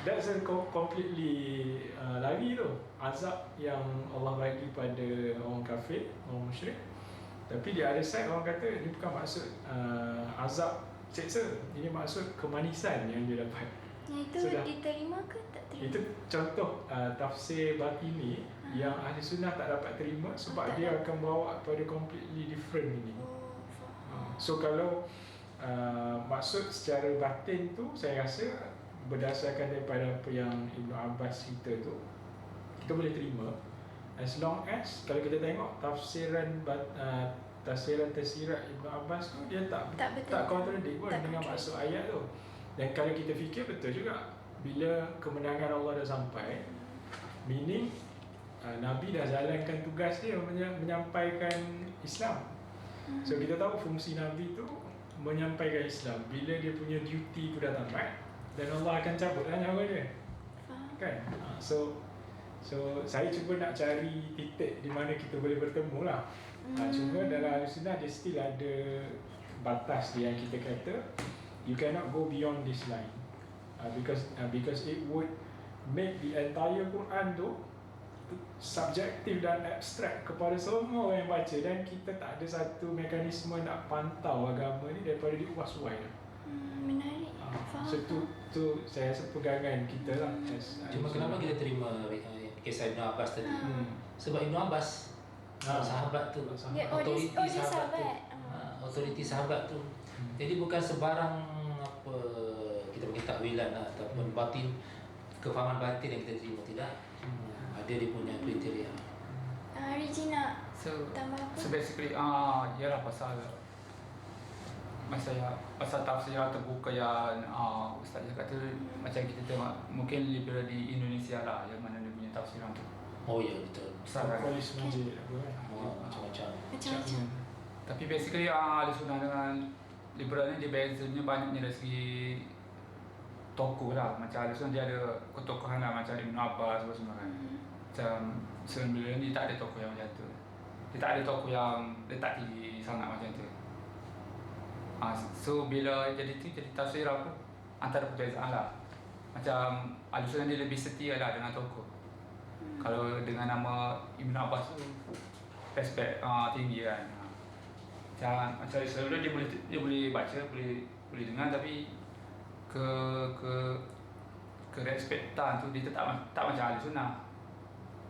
that's a completely lagi tu azab yang Allah bagi pada orang kafir, orang musyrik. Tapi di other side orang kata ini bukan maksud azab seksa, ini maksud kemanisan yang dia dapat. Yang itu diterima ke tak terima? Itu contoh tafsir batini yang ahli sunnah tak dapat terima sebab dia akan bawa pada completely different meaning. So kalau maksud secara batin tu saya rasa berdasarkan daripada apa yang Ibn Abbas cerita tu kita boleh terima as long as kalau kita tengok tafsiran Ibn Abbas tu dia tak betul. contradict pun Tak dengan contradict. maksud ayat tu. Dan kalau kita fikir betul juga, bila kemenangan Allah dah sampai, meaning Nabi dah jalankan tugas dia menyampaikan Islam. So kita tahu fungsi Nabi tu menyampaikan Islam. Bila dia punya duty tu dah tamat, dan Allah akan cabut nyawa dia. Faham. Kan? So saya cuba nak cari titik di mana kita boleh bertemu lah. Cuma dalam Ahlussunnah dia still ada batas dia yang kita kata you cannot go beyond this line, because it would make the entire Quran tu subjektif dan abstrak kepada semua orang yang baca, dan kita tak ada satu mekanisme nak pantau agama ni daripada dia uas-uai. Menarik. Faham. So tu saya rasa pegangan kita lah. Cuma kenapa kita terima kisah Ibn Abbas tadi? Sebab Ibn Abbas sahabat tu, Dia otoriti dia sahabat tu, sahabat. otoriti sahabat tu. Jadi bukan sebarang apa kita bagi takwilan lah, ataupun batin, kefahaman batin yang kita terima, tidak. Ada dia punya kriteria. Regina So tambah apa? basically ialah pasal pasal tafsir terbuka yang ustaz cakap tu, macam kita tengok mungkin liberal di Indonesia lah yang mana dia punya tafsiran tu Oh ya, betul. besar kan. Polis majid apa kan. Macam-macam. Macam-macam. Tapi basically Ahlussunnah dengan liberal ni dia bezanya banyaknya dari segi tokoh lah. Macam Ahlussunnah dia ada ketokohan lah, macam Ibn Abbas apa semua kan. Macam sebenarnya dia tak ada tokoh yang macam tu. Dia tak ada tokoh yang letak tinggi sangat macam tu. So bila jadi tafsir apa, antara perbezaan lah. Macam Ahlussunnah dia lebih setia lah dengan tokoh. Kalau dengan nama Ibn Abbas tu respect tinggi kan. Macam Islam dia boleh baca, boleh dengar, tapi ke respektan tu dia tak macam Ahlussunnah.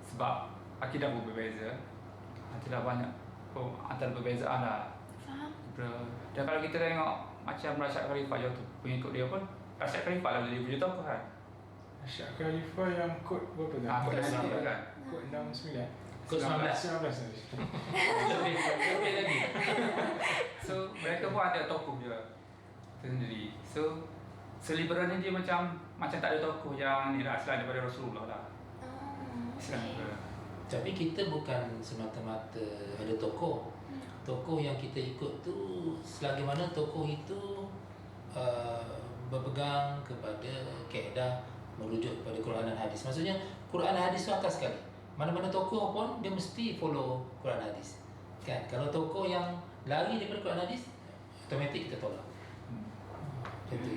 Sebab akidah pun berbeza. Tidak banyak antara perbezaan lah. Faham. Dan kalau kita tengok macam Rasyad Khalifah tu, pengikut dia pun Rasyad Khalifah lah dia punya tokoh kan. Rasyad Khalifah yang kod berapa tu? Kod Kod 9 kan. Kod 69. Kod 19. 19. Lebih lagi. So mereka pun ada tokoh dia sendiri. So seliberan ni dia macam tak ada tokoh yang ni lah selain daripada Rasulullah lah. Islam Okay. Tapi kita bukan semata-mata ada tokoh. Tokoh yang kita ikut tu selagi mana tokoh itu berpegang kepada kaedah merujuk kepada Quran dan hadis. Maksudnya Quran dan hadis tu atas sekali. Mana-mana tokoh pun dia mesti follow Quran dan hadis. Kan? Kalau tokoh yang lari daripada Quran dan hadis, automatik kita tolak.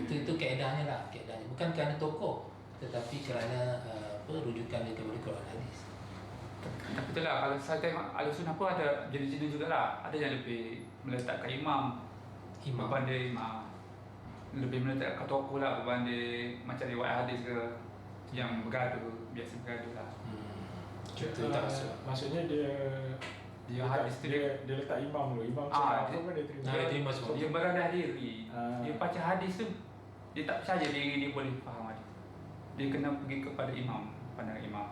Itu kaedahnya lah, kaedahnya. Bukan kerana tokoh, tetapi kerana rujukan dia kepada Quran dan hadis. Tapi itulah kalau saya tengok Ahlussunnah pun ada jenis-jenis jugalah. Ada yang lebih meletakkan imam berbanding lebih meletakkan tokoh lah berbanding macam riwayat hadis ke yang bergaduh, biasa bergaduh lah. Itu tak masuk. Maksudnya dia Hadis tu dia letak imam dulu. Imam cakap apa pun dia terima. Dia terima semua. Dia berendah diri. Dia baca hadis tu dia tak percaya diri dia boleh faham hadis. Dia kena pergi kepada imam, pandangan imam.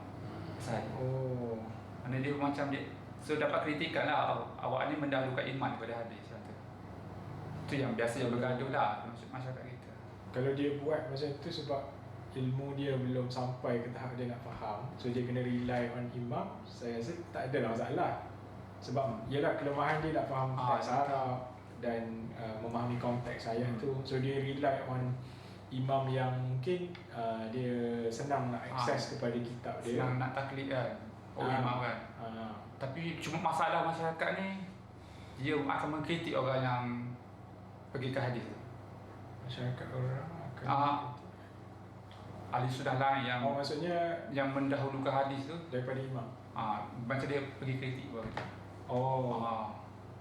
Saya. Oh. Mana dia macam dia dapat kritikan lah, awak ni mendahulukan iman kepada hadis macam tu. Itu yang biasa yang bergaduh lah masyarakat kita. Kalau dia buat macam tu sebab ilmu dia belum sampai ke tahap dia nak faham, so dia kena rely on imam, saya rasa tak ada lah masalah. Sebab ialah kelemahan dia nak faham teks Arab dan memahami konteks ayat tu, so dia rely on imam yang mungkin dia senang nak akses kepada kitab dia, senang nak taklid kan imam kan. Tapi cuma masalah masyarakat ni dia akan mengkritik orang yang pergi ke hadis tu. Masyarakat orang akan Ahlussunnah lain yang maksudnya yang mendahulukan hadis tu daripada imam. Macam dia pergi kritik orang tu.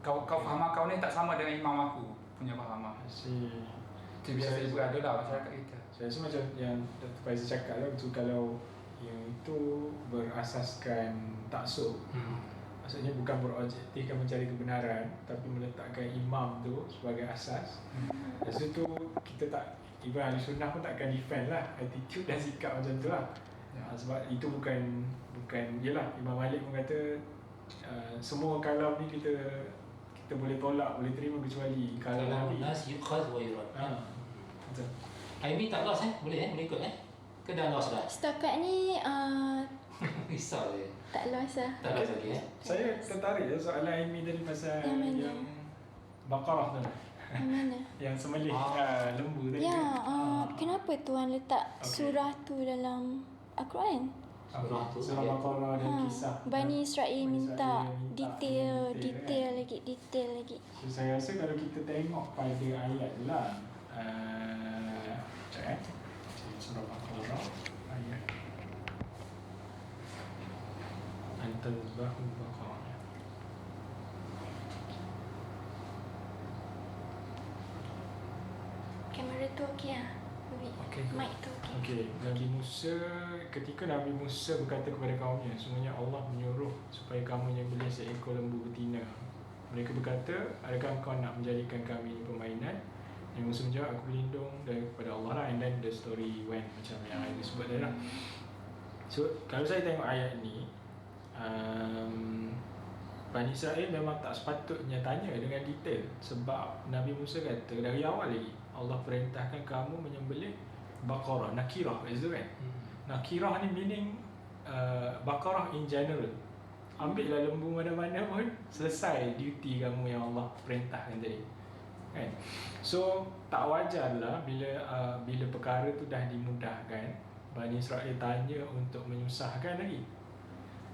Kau faham kau ni tak sama dengan imam aku punya faham. Itu biasa dia bergaduh lah masyarakat kita. Saya rasa macam yang Dr. Faizal cakap lah, betul, kalau yang itu berasaskan taksub, maksudnya bukan berobjektifkan mencari kebenaran, tapi meletakkan imam tu sebagai asas. Dari situ kita tak, Ibn Ahlussunnah pun takkan defend lah attitude dan sikap macam tu lah. Sebab itu bukan yelah, Imam Malik pun kata semua kalam ni kita kita boleh tolak, boleh terima, kecuali kalau Kalamun Nabi. nas yukhaz wa yurad. Betul. Aimi tak lost boleh boleh ikut ke dah lost dah? Setakat ni Risau je. tak lost lah. Tak lost lagi Saya tertarik soalan Aimi tadi pasal Yang mana? yang Baqarah tu. Yang mana? Yang sembelih lembu tadi. Ya, kenapa Tuhan letak surah tu dalam Al-Quran? Surah tu, Surah ayat. Baqarah dan kisah. Bani Israel Bani minta Israel minta detail kan? lagi, detail lagi. So, saya rasa kalau kita tengok pada ayat lah, sekejap Surah Baqarah ayat An-Tazbahu Baqarah. Kamera tu okey lah. Okey. Mic tu okey. Okey, Nabi Musa, ketika Nabi Musa berkata kepada kaumnya, sesungguhnya Allah menyuruh supaya kamu menyembelih seekor lembu betina. Mereka berkata, adakah kau nak menjadikan kami ini permainan? Nabi Musa menjawab, aku berlindung daripada Allah lah. And then the story went macam yang I sebut tadi lah. So, kalau saya tengok ayat ni, Bani Israel memang tak sepatutnya tanya dengan detail. Sebab Nabi Musa kata dari awal lagi, Allah perintahkan kamu menyembelih Baqarah, nakirah itu kan. Nakirah ni meaning Baqarah in general. Ambillah lembu mana-mana pun, selesai duty kamu yang Allah perintahkan tadi, kan. So tak wajarlah bila perkara tu dah dimudahkan, Bani Israel tanya untuk menyusahkan lagi.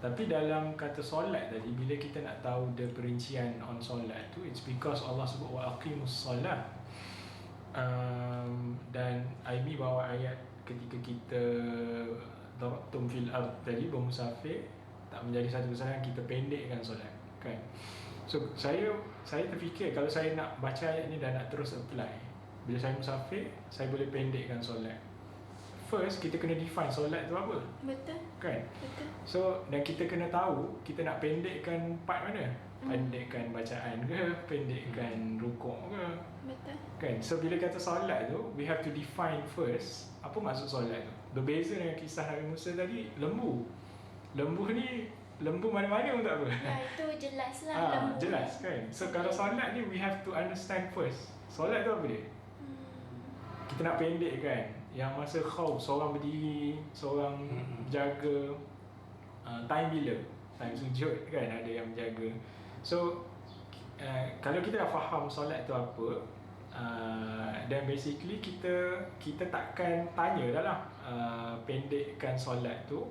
Tapi dalam kata solat tadi, bila kita nak tahu the perincian on solat tu, it's because Allah sebut wa aqimus solat. Dan Aimi bawa ayat ketika kita darabtum fil ard tadi, bermusafir, tak menjadi satu kesalahan kita pendekkan solat, kan. So saya terfikir kalau saya nak baca ayat ni dan nak terus apply, bila saya musafir, saya boleh pendekkan solat. First, kita kena define solat tu apa, Betul, kan. betul. So, dan kita kena tahu kita nak pendekkan part mana. Pendekkan bacaan ke, pendekkan rukuk ke, Betul. kan. So bila kata solat tu, we have to define first apa maksud solat tu. Berbeza dengan kisah Nabi Musa tadi, lembu ni lembu mana-mana pun tak apa. Ya, itu jelas lah lembu. Jelas kan. So kalau solat ni, we have to understand first, solat tu apa dia. Kita nak pendekkan yang masa khauf, seorang berdiri, seorang jaga, time bila, time sujud kan, ada yang menjaga. So kalau kita dah faham solat tu apa, dan basically kita takkan tanya dah lah, pendekkan solat tu.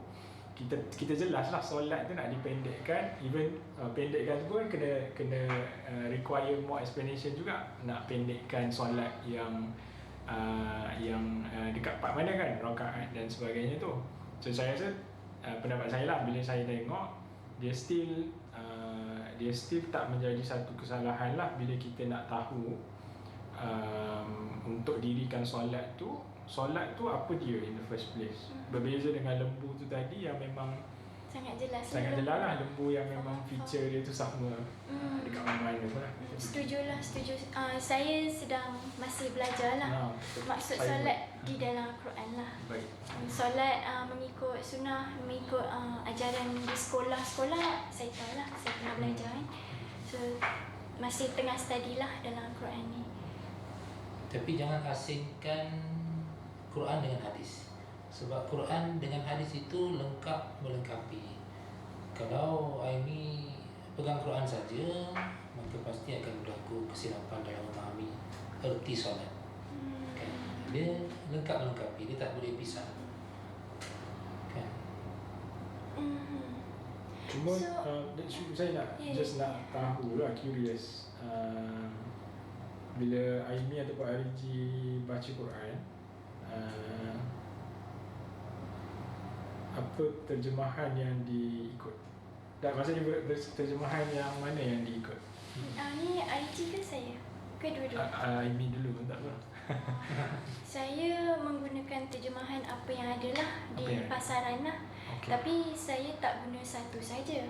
Kita jelas lah solat tu nak dipendekkan. Even pendekkan tu pun kena require more explanation juga. Nak pendekkan solat yang dekat part mana kan, rakaat dan sebagainya tu. So saya rasa pendapat saya lah, bila saya tengok, dia still tak menjadi satu kesalahan lah bila kita nak tahu untuk dirikan solat tu apa dia in the first place. Berbeza dengan lembu tu tadi yang memang Sangat jelas. sangat jelas lah, lembu yang memang feature dia tu sama dekat mana-mana pun lah. Setuju lah, setuju. Saya sedang masih belajar lah maksud Saya solat di dalam Al-Quran lah. Baik. Solat mengikut sunnah, mengikut ajaran di sekolah-sekolah, saya tahu lah, saya pernah belajar kan. So masih tengah study lah dalam Al-Quran ni. Tapi jangan asingkan Quran dengan hadis. Sebab Quran dengan hadis itu lengkap melengkapi. Kalau Aimi pegang Quran saja, maka pasti akan berlaku kesilapan dalam memahami erti solat. Kan? Dia lengkap melengkapi, dia tak boleh pisah. Kan? Cuma saya nak just yeah. nak tahu lah, curious, bila Aimi ataupun Ariji baca Quran, apa terjemahan yang diikut? Tak, maksudnya terjemahan yang mana yang diikut? Ni IG ke saya? Kedua-dua. Aimi dulu pun tak apa. Saya menggunakan terjemahan apa yang ada lah di pasaran lah. Okay. Tapi saya tak guna satu saja.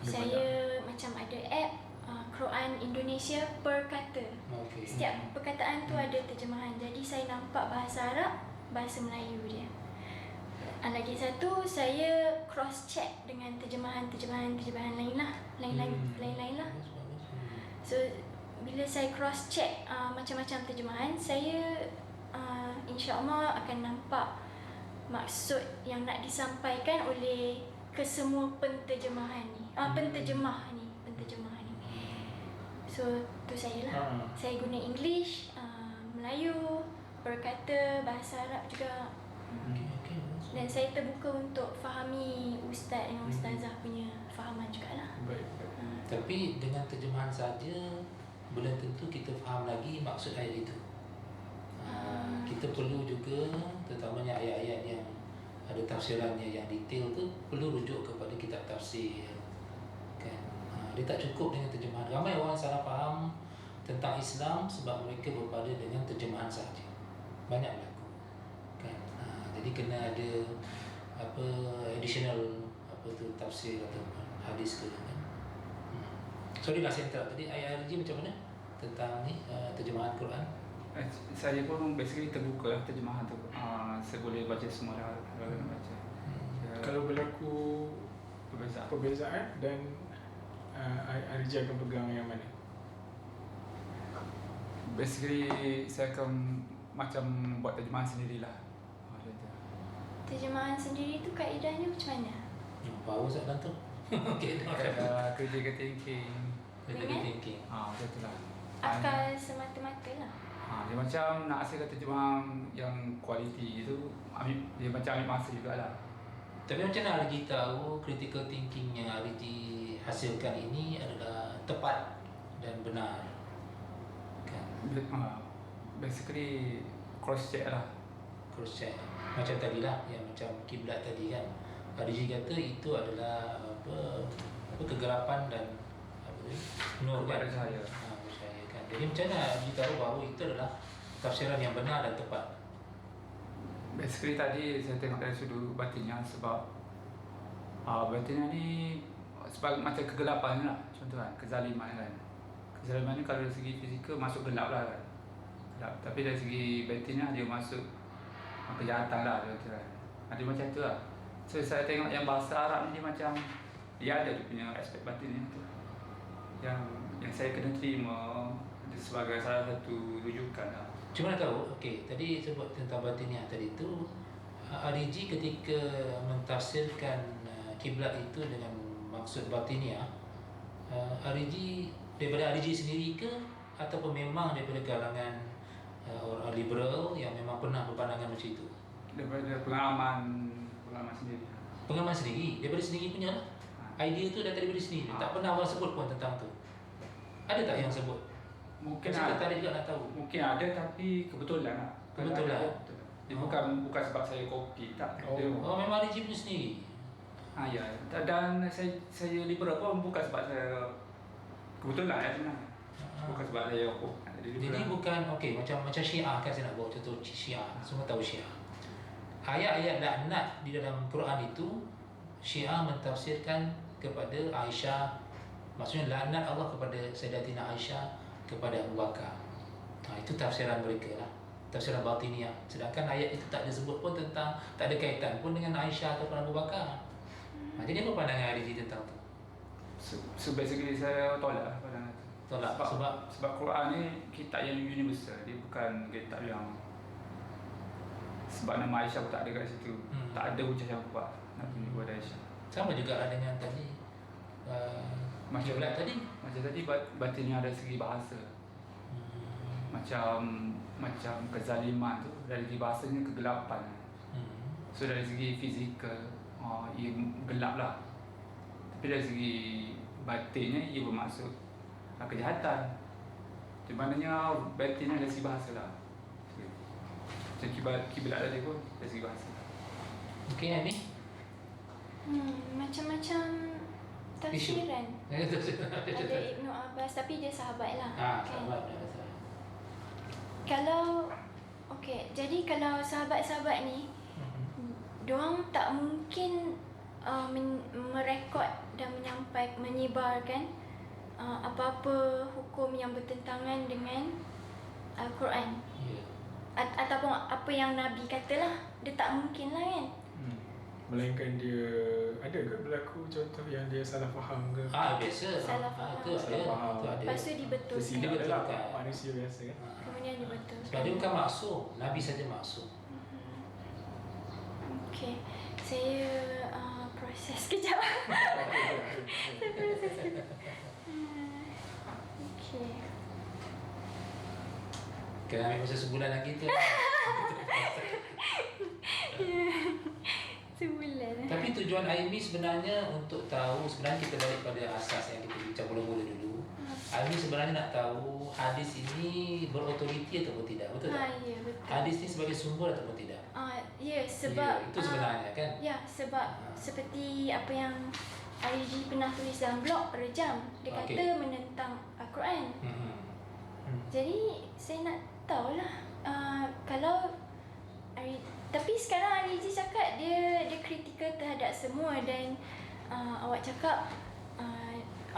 Kena Saya macam ada app Quran Indonesia per kata. Okay. Setiap perkataan tu ada terjemahan. Jadi saya nampak bahasa Arab, bahasa Melayu dia. Lagi satu, saya cross check dengan terjemahan lain lah. Lain-lain lah. So bila saya cross check macam-macam terjemahan, saya insya-Allah akan nampak maksud yang nak disampaikan oleh kesemua penterjemahan ni. Penterjemah ni. So tu saya lah. Saya guna English, Melayu, berkata bahasa Arab juga. Okay. Dan saya terbuka untuk fahami ustaz dengan ustazah punya fahaman jugalah. Baik. Tapi dengan terjemahan saja belum tentu kita faham lagi maksud ayat itu. Kita perlu juga, terutamanya ayat-ayat yang ada tafsirannya yang detail tu, perlu rujuk kepada kitab tafsir. Kan? Dia tak cukup dengan terjemahan. Ramai orang salah faham tentang Islam sebab mereka berpada dengan terjemahan saja. Banyak berlaku. Kan? Jadi kena ada additional tafsir atau hadis ke kan. Sorry lah saya interrupt. Tadi ayat RG macam mana tentang ni terjemahan Quran? Saya pun basically terbuka lah terjemahan tu. Saya boleh baca semua dah kalau nak baca. Kalau berlaku perbezaan dan Arija akan pegang yang mana? Basically saya akan macam buat terjemahan sendirilah. Terjemahan sendiri tu kaedahnya macam mana? Baru soalan tu. Okay, Critical thinking. Macam tu lah. Akal semata-mata lah. Dia macam nak hasilkan terjemahan yang kualiti tu, dia macam ambil masa jugalah. Tapi macam mana RG tahu critical thinking yang RG hasilkan ini adalah tepat dan benar? Kan? Basically cross check lah. Cross check. Macam tadilah yang macam kiblat tadi kan. RG kata itu adalah kegelapan dan nur kan? Cahaya. Cahaya kan. Jadi macam mana RG tahu bahawa itu adalah tafsiran yang benar dan tepat? Basically tadi saya tengok dari sudut batinnya sebab batinnya ni sebab macam kegelapan lah, contoh kan, kezaliman kan. Kezaliman ni kalau dari segi fizikal masuk gelap lah kan. Gelap. Tapi dari segi batinnya dia masuk kejahatan lah dia kan. Dia macam tu lah. So saya tengok yang bahasa Arab ni dia macam dia ada dia punya aspek batinnya tu. Yang saya kena terima sebagai salah satu rujukan lah. Cuma nak tahu, okey, tadi sebut tentang batiniah tadi tu, RG ketika mentafsirkan kiblat itu dengan maksud batiniah, RG daripada RG sendiri ke ataupun memang daripada kalangan orang liberal yang memang pernah berpandangan macam itu? Daripada pengalaman sendiri. Pengalaman sendiri, daripada sendiri punya lah. Idea tu datang daripada sendiri. Tak pernah orang sebut pun tentang tu. Ada tak yang sebut? Mungkin kita tarik juga nak tahu. Mungkin ada tapi kebetulan lah. Kebetulan. Dia bukan sebab saya kopi tak. Memang RG punya sendiri. Ya. Dan saya liberal pun bukan sebab saya kebetulan ya sebenarnya. Bukan sebab saya Jadi bukan macam Syiah kan, saya nak bawa contoh Syiah. Semua tahu Syiah. Ayat-ayat laknat di dalam Quran itu Syiah mentafsirkan kepada Aisyah. Maksudnya laknat Allah kepada Sayyidatina Aisyah, kepada Abu Bakar. Itu tafsiran mereka lah, tafsiran batiniah. Sedangkan ayat itu tak ada sebut pun tentang, tak ada kaitan pun dengan Aisyah ataupun Abu Bakar. Jadi apa pandangan RG tentang tu? So basically saya tolak lah pandangan tu. Tolak sebab Quran ni kitab yang universal, dia bukan kitab yang sebab nama Aisyah pun tak ada kat situ. Tak ada hujah yang kuat nak tunjuk kepada Aisyah. Sama juga lah dengan tadi macam tadi batinnya ada segi bahasa. Macam kezaliman tu dari segi bahasanya kegelapan. So dari segi fizikal ia gelap lah. Tapi dari segi batinnya ia bermaksud kejahatan. Di mananya batinnya dari segi bahasa lah. Macam kiblat tadi pun dari segi bahasa. Okey, Ami? Macam-macam tafsiran. Ada Ibnu Abbas, tapi dia sahabat lah. Sahabat. Kalau jadi kalau sahabat-sahabat ni, diorang tak mungkin merekod dan menyebarkan apa-apa hukum yang bertentangan dengan Al-Quran. Ataupun apa yang Nabi katalah, dia tak mungkin lah kan. Melainkan dia ada ke berlaku contoh yang dia salah faham ke? Biasa. Salah faham. Itu ada. Salah faham. Itu ada. Lepas tu dibetulkan. Tersilap Dia lah betulkan. manusia biasa kan. Kemudian dibetulkan. Sebab dia bukan maksum, Nabi saja maksum. Okey. Saya proses kejap. Saya proses kejap. Okey. Kena ambil masa sebulan lagi tu. Sebulan. Tapi tujuan IMI sebenarnya untuk tahu, sebenarnya kita balik pada asas yang kita bincang mula-mula dulu. IMI sebenarnya nak tahu hadis ini berautoriti ataupun tidak, betul tak? Ya, betul. Hadis ini sebagai sumber ataupun tidak? Ya, sebab itu sebenarnya kan. Ya, sebab seperti apa yang RG pernah tulis dalam blog Rejam, dia Okey. kata menentang Al-Quran. Jadi saya nak tahulah kalau tapi sekarang RG cakap dia kritikal terhadap semua dan awak cakap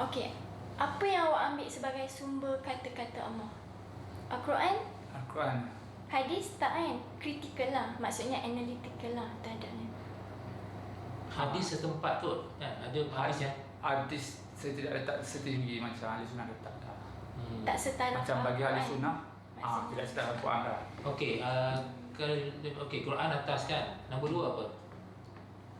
okey, apa yang awak ambil sebagai sumber kata-kata Allah? Al-Quran, Al-Quran. hadis tak kan? Kritikal lah, maksudnya analytical lah terhadapnya. Hadis setempat tu kan, ada hadis yang Hadis saya tidak letak setinggi macam ahli sunnah letak. Tak setaraf Macam bagi ahli Al-Quran. sunnah, Maksudnya. tidak setaraf Al-Quran lah. okey, okey, Quran atas kan. Nombor 2 apa?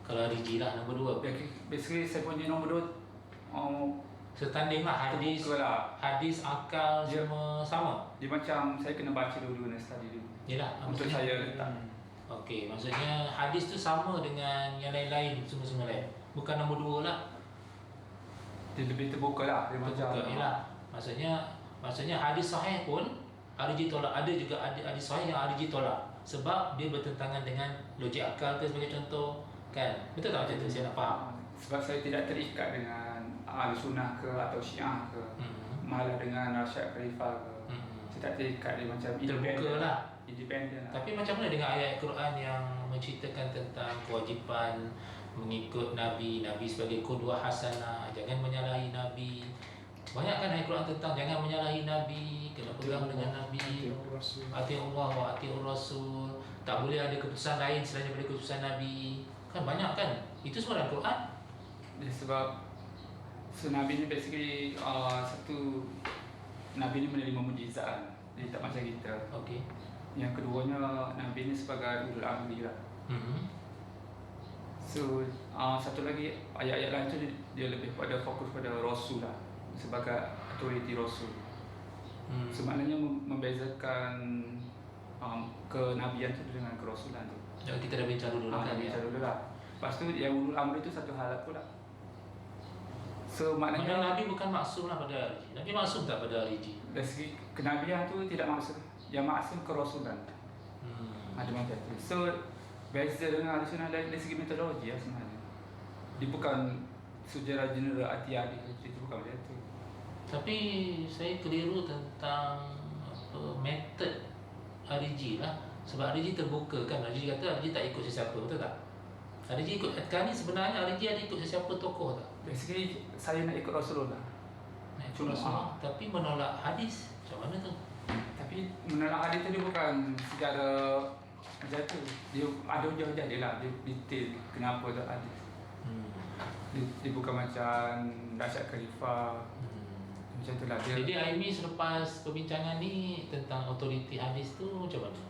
Kalau RG lah nombor 2. Basically saya punya nombor 2 Setanding lah hadis, terbuka lah. hadis, akal Ya. semua sama. Dia macam saya kena baca dulu, kena study dulu. Yalah, Untuk maksudnya- saya letak. Okey, maksudnya hadis tu sama dengan yang lain-lain, semua-semua lain. Bukan nombor 2 lah. Dia lebih terbuka lah. Dia macam Terbuka, yalah. Maksudnya hadis sahih pun RG tolak. Ada juga hadis sahih yang RG tolak sebab dia bertentangan dengan logik akal ke sebagai contoh, kan? Betul tak macam tu? Saya nak faham. Sebab saya tidak terikat dengan ahli sunnah ke atau syiah ke, malah dengan Rasyad Khalifah ke. Saya tak terikat, dia macam Terbuka lah. Independen lah. Tapi macam mana dengan ayat Quran yang menceritakan tentang kewajipan mengikut Nabi sebagai qudwah hasanah, jangan menyalahi Nabi. Banyak kan ayat Quran tentang jangan menyalahi Nabi, kena pegang dengan Nabi, ati Allah wa ati Rasul, tak boleh ada keputusan lain selain daripada keputusan Nabi. Kan banyak kan? Itu semua dalam Quran. Dia sebab Nabi ni basically satu, Nabi ni menerima mujizat kan. Dia tak macam kita. Okey. Yang keduanya, Nabi ni sebagai ulul amri lah. So satu lagi ayat-ayat lain tu dia lebih pada fokus pada Rasul lah, sebagai authority Rasul. So maknanya membezakan kenabian tu dengan kerasulan tu. Jadi kita dah bincang dulu kan. Bincang dulu lah. Lepas tu yang ulul amri tu satu hal pula. So Maknanya maknanya Nabi bukan maksum lah pada RG. Nabi maksum tak pada RG? dari segi kenabian tu tidak maksud, yang maksud kerasulan. Ada macam tu. So beza dengan ahli sunnah dari segi metodologi lah sebenarnya. Dia bukan sejarah general hati-hati, itu bukan macam tu. Tapi saya keliru tentang metod RG lah. Sebab RG terbuka kan. RG kata RG tak ikut sesiapa, betul tak? RG ikut, kali sebenarnya RG ada ikut sesiapa tokoh tak? Basically saya nak ikut Rasulullah. Nak ikut Rasulullah, tapi menolak hadis. Macam mana tu? Tapi menolak hadis tu dia bukan secara macam tu. Dia ada hujah-hujah dia lah, dia detail kenapa tu hadis. Dia bukan macam Rasyad Khalifah. Macam tu lah dia. Jadi Aimi selepas perbincangan ni tentang otoriti hadis tu macam mana?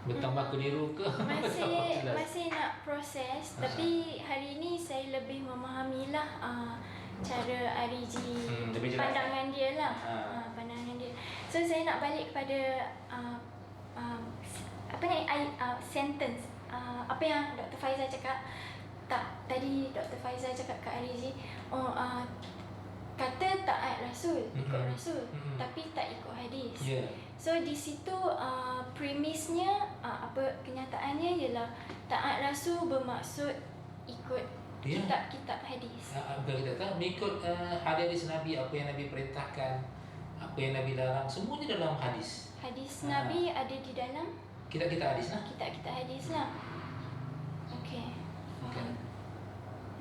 Bertambah keliru ke? Masih Jelas. masih nak proses, tapi hari ini saya lebih memahamilah cara RG lebih jelas. pandangan dia lah. Ha. Pandangan dia. So saya nak balik kepada apa ni sentence. Apa yang Dr. Faizal cakap. Tadi Dr. Faizal cakap kat RG, kata taat Rasul, ikut Rasul, tapi tak ikut hadis. Ya. So di situ premisnya apa kenyataannya ialah taat Rasul bermaksud ikut Ya. kitab-kitab hadis. Bukan kita tahu mengikut hadis Nabi, apa yang Nabi perintahkan, apa yang Nabi larang, semuanya dalam hadis. Hadis Nabi ada di dalam Kitab-kitab hadis lah. kitab-kitab hadis lah. Okey. Kan?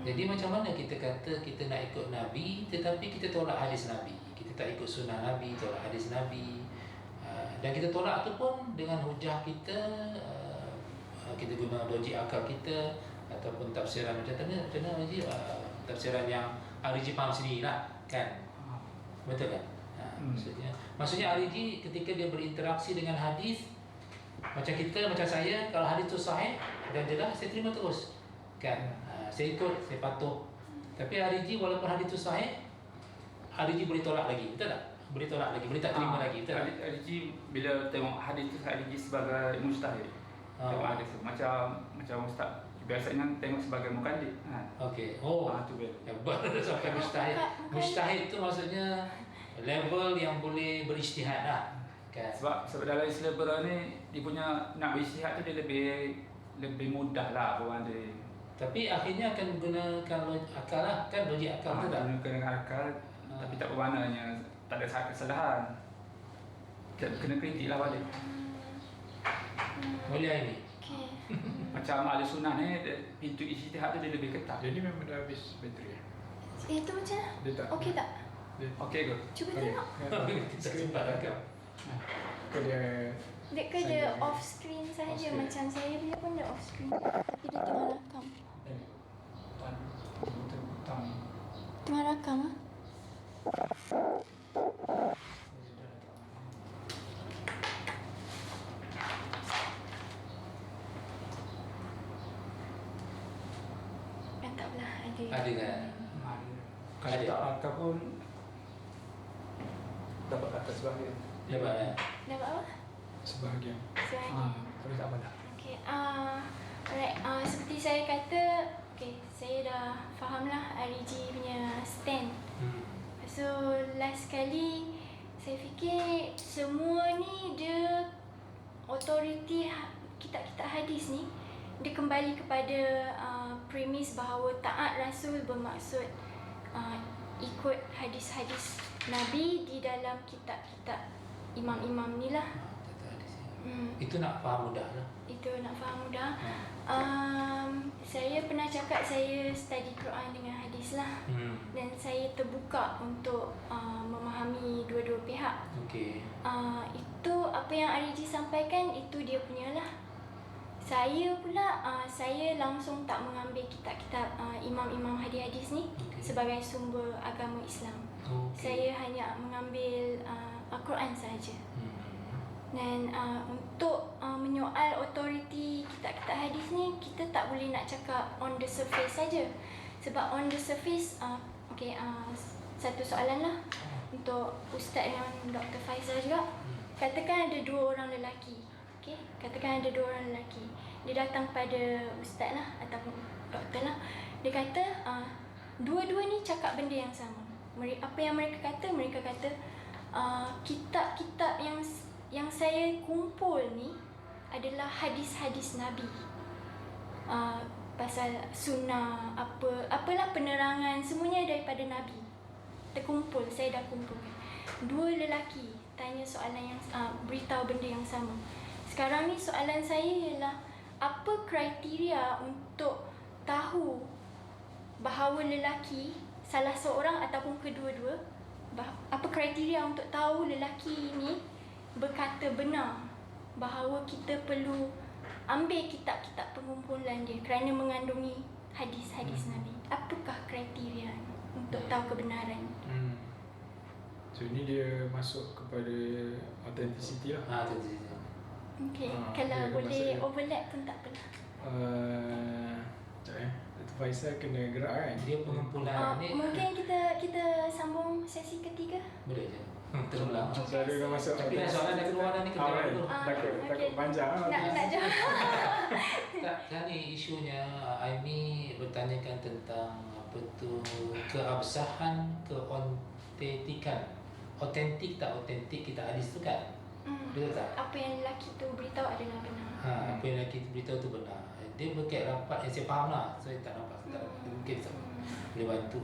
Jadi macam mana kita kata kita nak ikut Nabi tetapi kita tolak hadis Nabi. Kita tak ikut sunnah Nabi, tolak hadis Nabi. Dan kita tolak tu pun dengan hujah kita, kita guna logik akal kita ataupun tafsiran macam mana Ariji, tafsiran yang Ariji faham sendiri lah kan, betul kan? Maksudnya Ariji ketika dia berinteraksi dengan hadis, macam kita, macam saya, kalau hadis tu sahih dan jelas, saya terima terus kan, saya ikut, saya patuh. Tapi Ariji walaupun hadis tu sahih, Ariji boleh tolak lagi, betul tak? Boleh tolak lagi, boleh tak terima lagi, betul tak? Ariji bila tengok hadis tu, Ariji sebagai mujtahid. Tengok hadis tu macam ustaz biasanya tengok sebagai mukallid kan. Okey. Tu bel. Hebat sampai mustahid. Mustahid tu maksudnya level yang boleh berijtihad lah kan. Sebab dalam Islam ni dia punya nak berijtihad tu dia lebih mudah lah bukan dia. Tapi akhirnya akan gunakan akal lah kan, logik akal tu tak? Gunakan akal tapi tak bermaknanya tak ada kesalahan. Kena kritik lah balik. Mulia ini. Okay. Macam ahli sunnah ni pintu ijtihad tu dia lebih ketat. Jadi memang dah habis bateri. Itu macam mana? Dia tak. Okey tak? Okey ke? Cuba Okey. tengok. Kita sempat rakam. Dia Dia ke dia Saya- off screen saja, Off screen. macam saya dia pun dia off screen. Tapi dia tengah rakam. Tengah rakam ah. Kan tak belah ada. Ada kan? Kalau Ada. tak akal pun dapat kata sebahagian. Dapat kan? Dapat apa? sebahagian. Sebahagian. Tapi tak apa. Okay, alright, seperti saya kata, okay, saya dah faham lah RG punya stand. So, last kali saya fikir semua ni dia authority kitab-kitab hadis ni dia kembali kepada premis bahawa taat Rasul bermaksud ikut hadis-hadis Nabi di dalam kitab-kitab imam-imam ni lah. Itu nak faham mudah lah. Itu nak faham mudah. Saya pernah cakap saya study Quran dengan hadis lah. Dan saya terbuka untuk memahami dua-dua pihak. Okey. Itu apa yang Ariji sampaikan, itu dia punya lah. Saya pula, saya langsung tak mengambil kitab-kitab imam-imam hadis-hadis ni sebagai sumber agama Islam. Saya hanya mengambil Al-Quran sahaja. Dan untuk menyoal autoriti kitab-kitab hadis ni, kita tak boleh nak cakap on the surface saja. Sebab on the surface, satu soalan lah untuk Ustaz dengan Dr. Faizal juga. Katakan ada dua orang lelaki. Okay? Katakan ada dua orang lelaki. Dia datang pada Ustaz lah ataupun doktor lah. Dia kata dua-dua ni cakap benda yang sama. Apa yang mereka kata? Mereka kata kitab-kitab yang saya kumpul ni adalah hadis-hadis Nabi. Pasal sunnah, apalah penerangan, semuanya daripada Nabi. Terkumpul, saya dah kumpulkan. Dua lelaki tanya soalan yang beritahu benda yang sama. Sekarang ni soalan saya ialah apa kriteria untuk tahu bahawa lelaki salah seorang ataupun kedua-dua, apa kriteria untuk tahu lelaki ini berkata benar bahawa kita perlu ambil kitab-kitab pengumpulan dia kerana mengandungi hadis-hadis Nabi. Apakah kriteria untuk tahu kebenaran? So ini dia masuk kepada authenticity lah. Authenticity. Okey, dia kalau akan boleh masuk dia. overlap pun tak apalah. Sekejap Dr. Faisal kena gerak kan. Dia pengumpulan ni Mungkin kita sambung sesi ketiga. boleh je. Terulang. So ada dah masuk. Tapi dah soalan dah keluar dah ni, kita kan? dulu. Takut panjang lah. Nak jawab. Tak, kan ni isunya Aimi bertanyakan tentang apa tu keabsahan, keautentikan. Autentik tak autentik kita hadis tu kan? Betul tak? Apa yang lelaki tu beritahu adalah benar. Apa yang kita beritahu tu benar. Dia berkait rapat yang saya faham lah. Saya tak nampak. Mungkin boleh bantu.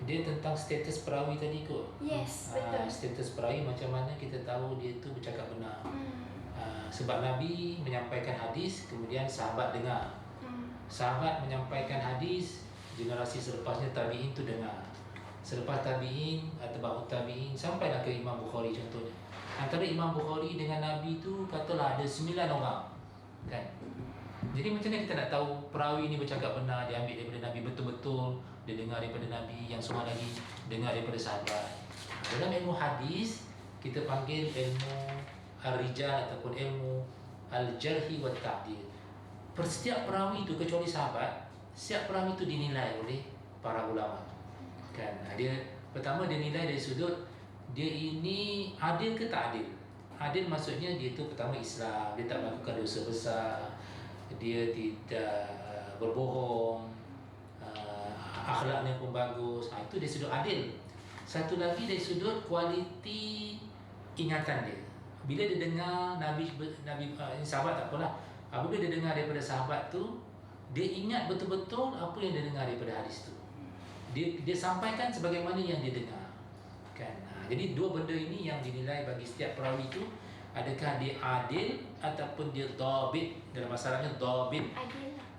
Dia tentang status perawi tadi kot. Yes, betul. Status perawi macam mana kita tahu dia tu bercakap benar. Sebab Nabi menyampaikan hadis, kemudian sahabat dengar. Sahabat menyampaikan hadis, generasi selepasnya tabi'in tu dengar. Selepas tabi'in atau ba'ud tabi'in, sampailah ke Imam Bukhari contohnya. Antara Imam Bukhari dengan Nabi tu katalah ada 9 orang. Kan? Jadi macam mana kita nak tahu perawi ni bercakap benar, dia ambil daripada Nabi betul-betul, dia dengar daripada Nabi, yang semua lagi dengar daripada sahabat. Dalam ilmu hadis, kita panggil ilmu al-rijal ataupun ilmu al-jarhi wa ta'dil. Setiap perawi itu, kecuali sahabat, setiap perawi itu dinilai oleh para ulama. Kan? Dia pertama dia nilai dari sudut dia ini adil ke tak adil. Adil maksudnya dia itu pertama Islam, dia tak melakukan dosa besar, dia tidak berbohong, akhlaknya pun bagus. Itu dari sudut adil. Satu lagi dari sudut kualiti ingatan dia. Bila dia dengar Nabi sahabat tak apalah. Apabila dia dengar daripada sahabat tu, dia ingat betul-betul apa yang dia dengar daripada hadis tu. Dia sampaikan sebagaimana yang dia dengar. Kan? Jadi dua benda ini yang dinilai bagi setiap perawi itu, adakah dia adil ataupun dia dhabit. Dalam masalahnya dhabit.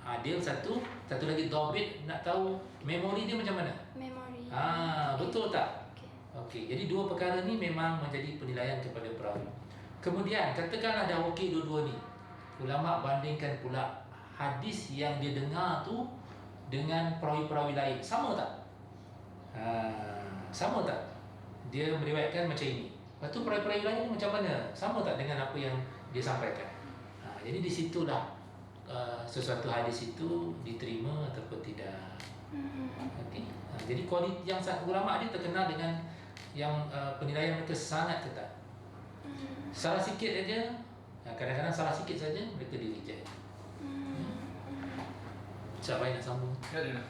Adil satu lagi dhabit, nak tahu memori dia macam mana? Memori. Betul tak? Okey. Jadi dua perkara ni memang menjadi penilaian kepada perawi. Kemudian katakanlah dah okey dua-dua ni. Ulama bandingkan pula hadis yang dia dengar tu dengan perawi-perawi lain. Sama tak? Sama tak? Dia meriwayatkan macam ini. Lepas tu perawi-perawi lain macam mana? Sama tak dengan apa yang dia sampaikan? Jadi di situlah sesuatu hadis itu diterima ataupun tidak. Okay. Jadi kualiti yang ulama dia terkenal dengan yang penilaian mereka sangat ketat. Salah sikit aja, kadang-kadang salah sikit saja mereka di-reject. Siapa yang nak sambung? Tak ada lah.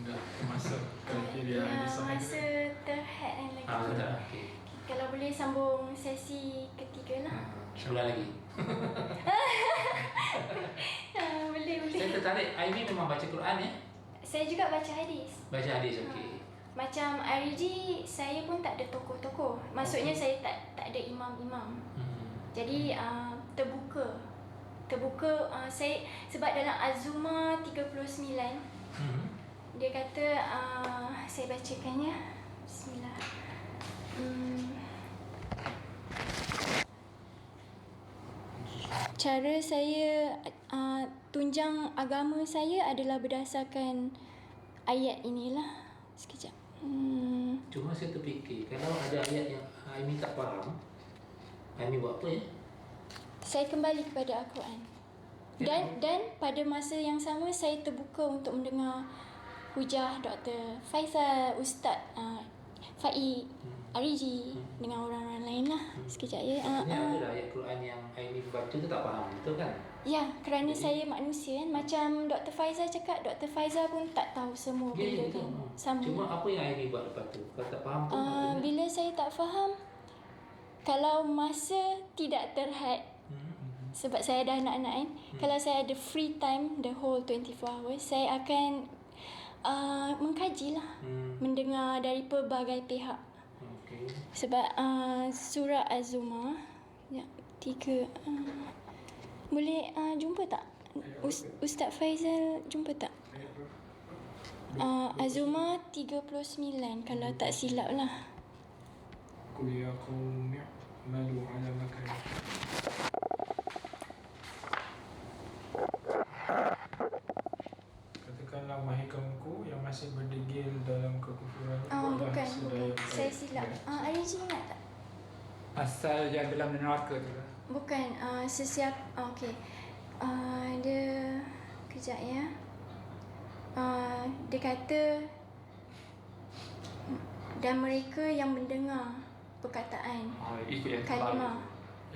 Dah masa kriteria masa terhad lagi. Dah. Okay. Kalau boleh sambung sesi ketiga lah. Sebulan lagi. Boleh. Saya tertarik. Aimi memang baca Quran ya? Saya juga baca hadis. Baca hadis, okey. Macam RG, saya pun tak ada tokoh-tokoh. Maksudnya saya tak ada imam-imam. Jadi terbuka saya sebab dalam Az-Zumar 39 dia kata saya bacakan ya. Bismillah. Cara saya tunjang agama saya adalah berdasarkan ayat inilah. Sekejap. Cuma saya terfikir, kalau ada ayat yang Aimi tak faham, Aimi buat apa ya? Saya kembali kepada Al-Quran. Dan pada masa yang sama saya terbuka untuk mendengar hujah Dr. Faisal, Ustaz Faiz, Ariji dengan orang-orang lain lah. Sekejap ya. Maksudnya ada ayat Quran yang Aimi baca tu tak faham, betul kan? Ya, kerana saya manusia kan. Macam Dr. Faizal cakap, Dr. Faizal pun tak tahu semua benda kan. Sama. Cuma apa yang Aimi buat lepas tu? Kalau tak faham tu bila saya tak faham, kalau masa tidak terhad, sebab saya ada anak-anak kan, kalau saya ada free time the whole 24 hours, saya akan mengkaji lah, mendengar dari pelbagai pihak. Okay. Sebab surah Az-Zumar 3 boleh jumpa tak? Ustaz Faizal jumpa tak? Az-Zumar 39 kalau tak silap lah. Qul ya qaumi i'malu ala makanikum. Katakanlah wahai kaumku yang masih berdegil dalam kekufuran. Bukan. Saya silap. Ariji ingat tak? Pasal yang dalam neraka tu lah. Bukan. Okey. Dia kejap ya. Dia kata dan mereka yang mendengar perkataan Ikut yang kalimah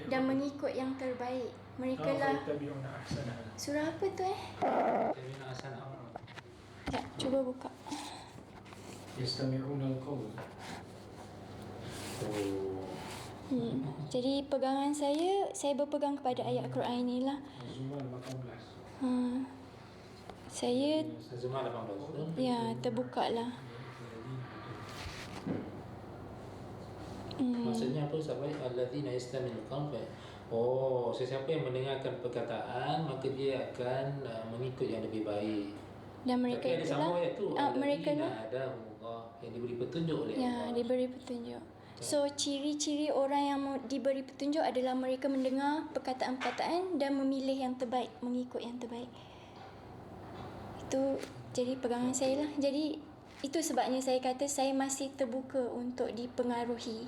dan mengikut yang terbaik, mereka lah. Surah apa tu Tabi'una ahsana. Sekejap, cuba buka. Yastami'una al-qawl. Jadi pegangan saya berpegang kepada ayat Quran inilah. Az-Zumar 18. Saya Az-Zumar 18. ya terbuka lah. Maksudnya apa sampai alladzina yastami'ul qawl. Sesiapa yang mendengarkan perkataan maka dia akan mengikut yang lebih baik. Dan mereka tapi ada sama ayat tu. mereka ni ada Allah yang diberi petunjuk oleh Allah. diberi petunjuk. So ciri-ciri orang yang diberi petunjuk adalah mereka mendengar perkataan-perkataan dan memilih yang terbaik, mengikut yang terbaik. Itu jadi pegangan saya lah. Jadi itu sebabnya saya kata saya masih terbuka untuk dipengaruhi.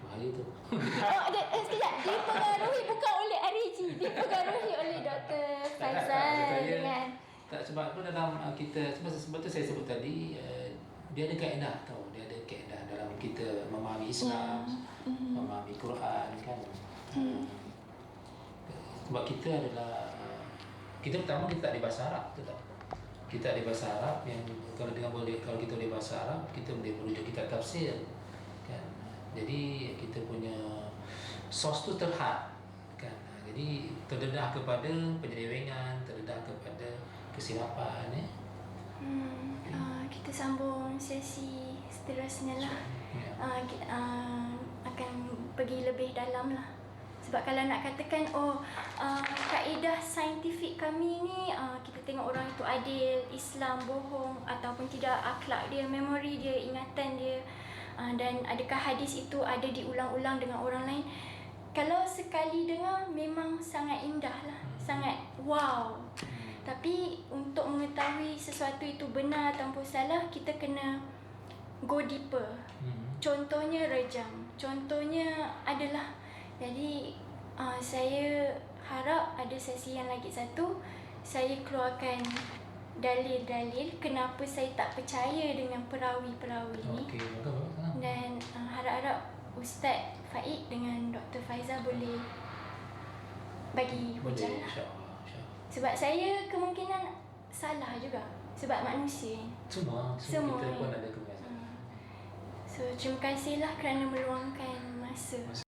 Bahaya tu. Sekejap. Dipengaruhi bukan oleh RAG. Dipengaruhi oleh Dr. Faizal dengan... Tak, sebab apa dalam kita, sebab tu saya sebut tadi, dia ada kaedah tau. Dia ada kaedah dalam kita memahami Islam, memahami Quran kan. Sebab kita adalah, kita pertama kita tak ada bahasa Arab, betul tak? Kita ada bahasa Arab yang kalau kita boleh bahasa Arab, kita boleh merujuk kitab tafsir kan. Jadi kita punya source tu terhad kan. Jadi terdedah kepada penyelewengan, terdedah kepada kesilapan ya. Kita sambung sesi seterusnya lah. Akan pergi lebih dalam lah. Sebab kalau nak katakan kaedah saintifik kami ni, kita tengok orang itu adil, Islam bohong ataupun tidak, akhlak dia, memori dia, ingatan dia, dan adakah hadis itu ada diulang-ulang dengan orang lain. Kalau sekali dengar memang sangat indah lah, sangat wow. Tapi untuk mengetahui sesuatu itu benar ataupun salah, kita kena go deeper. Contohnya rejam, contohnya adalah, jadi saya harap ada sesi yang lagi satu, saya keluarkan dalil-dalil kenapa saya tak percaya dengan perawi-perawi ni. Okey, bagus. Dan harap-harap Ustaz Faik dengan Dr. Faizal boleh bagi hujah lah. InsyaAllah. Sebab saya kemungkinan salah juga. Sebab manusia ni. Semua kita pun ada kebiasaan. So, terima kasihlah kerana meluangkan masa.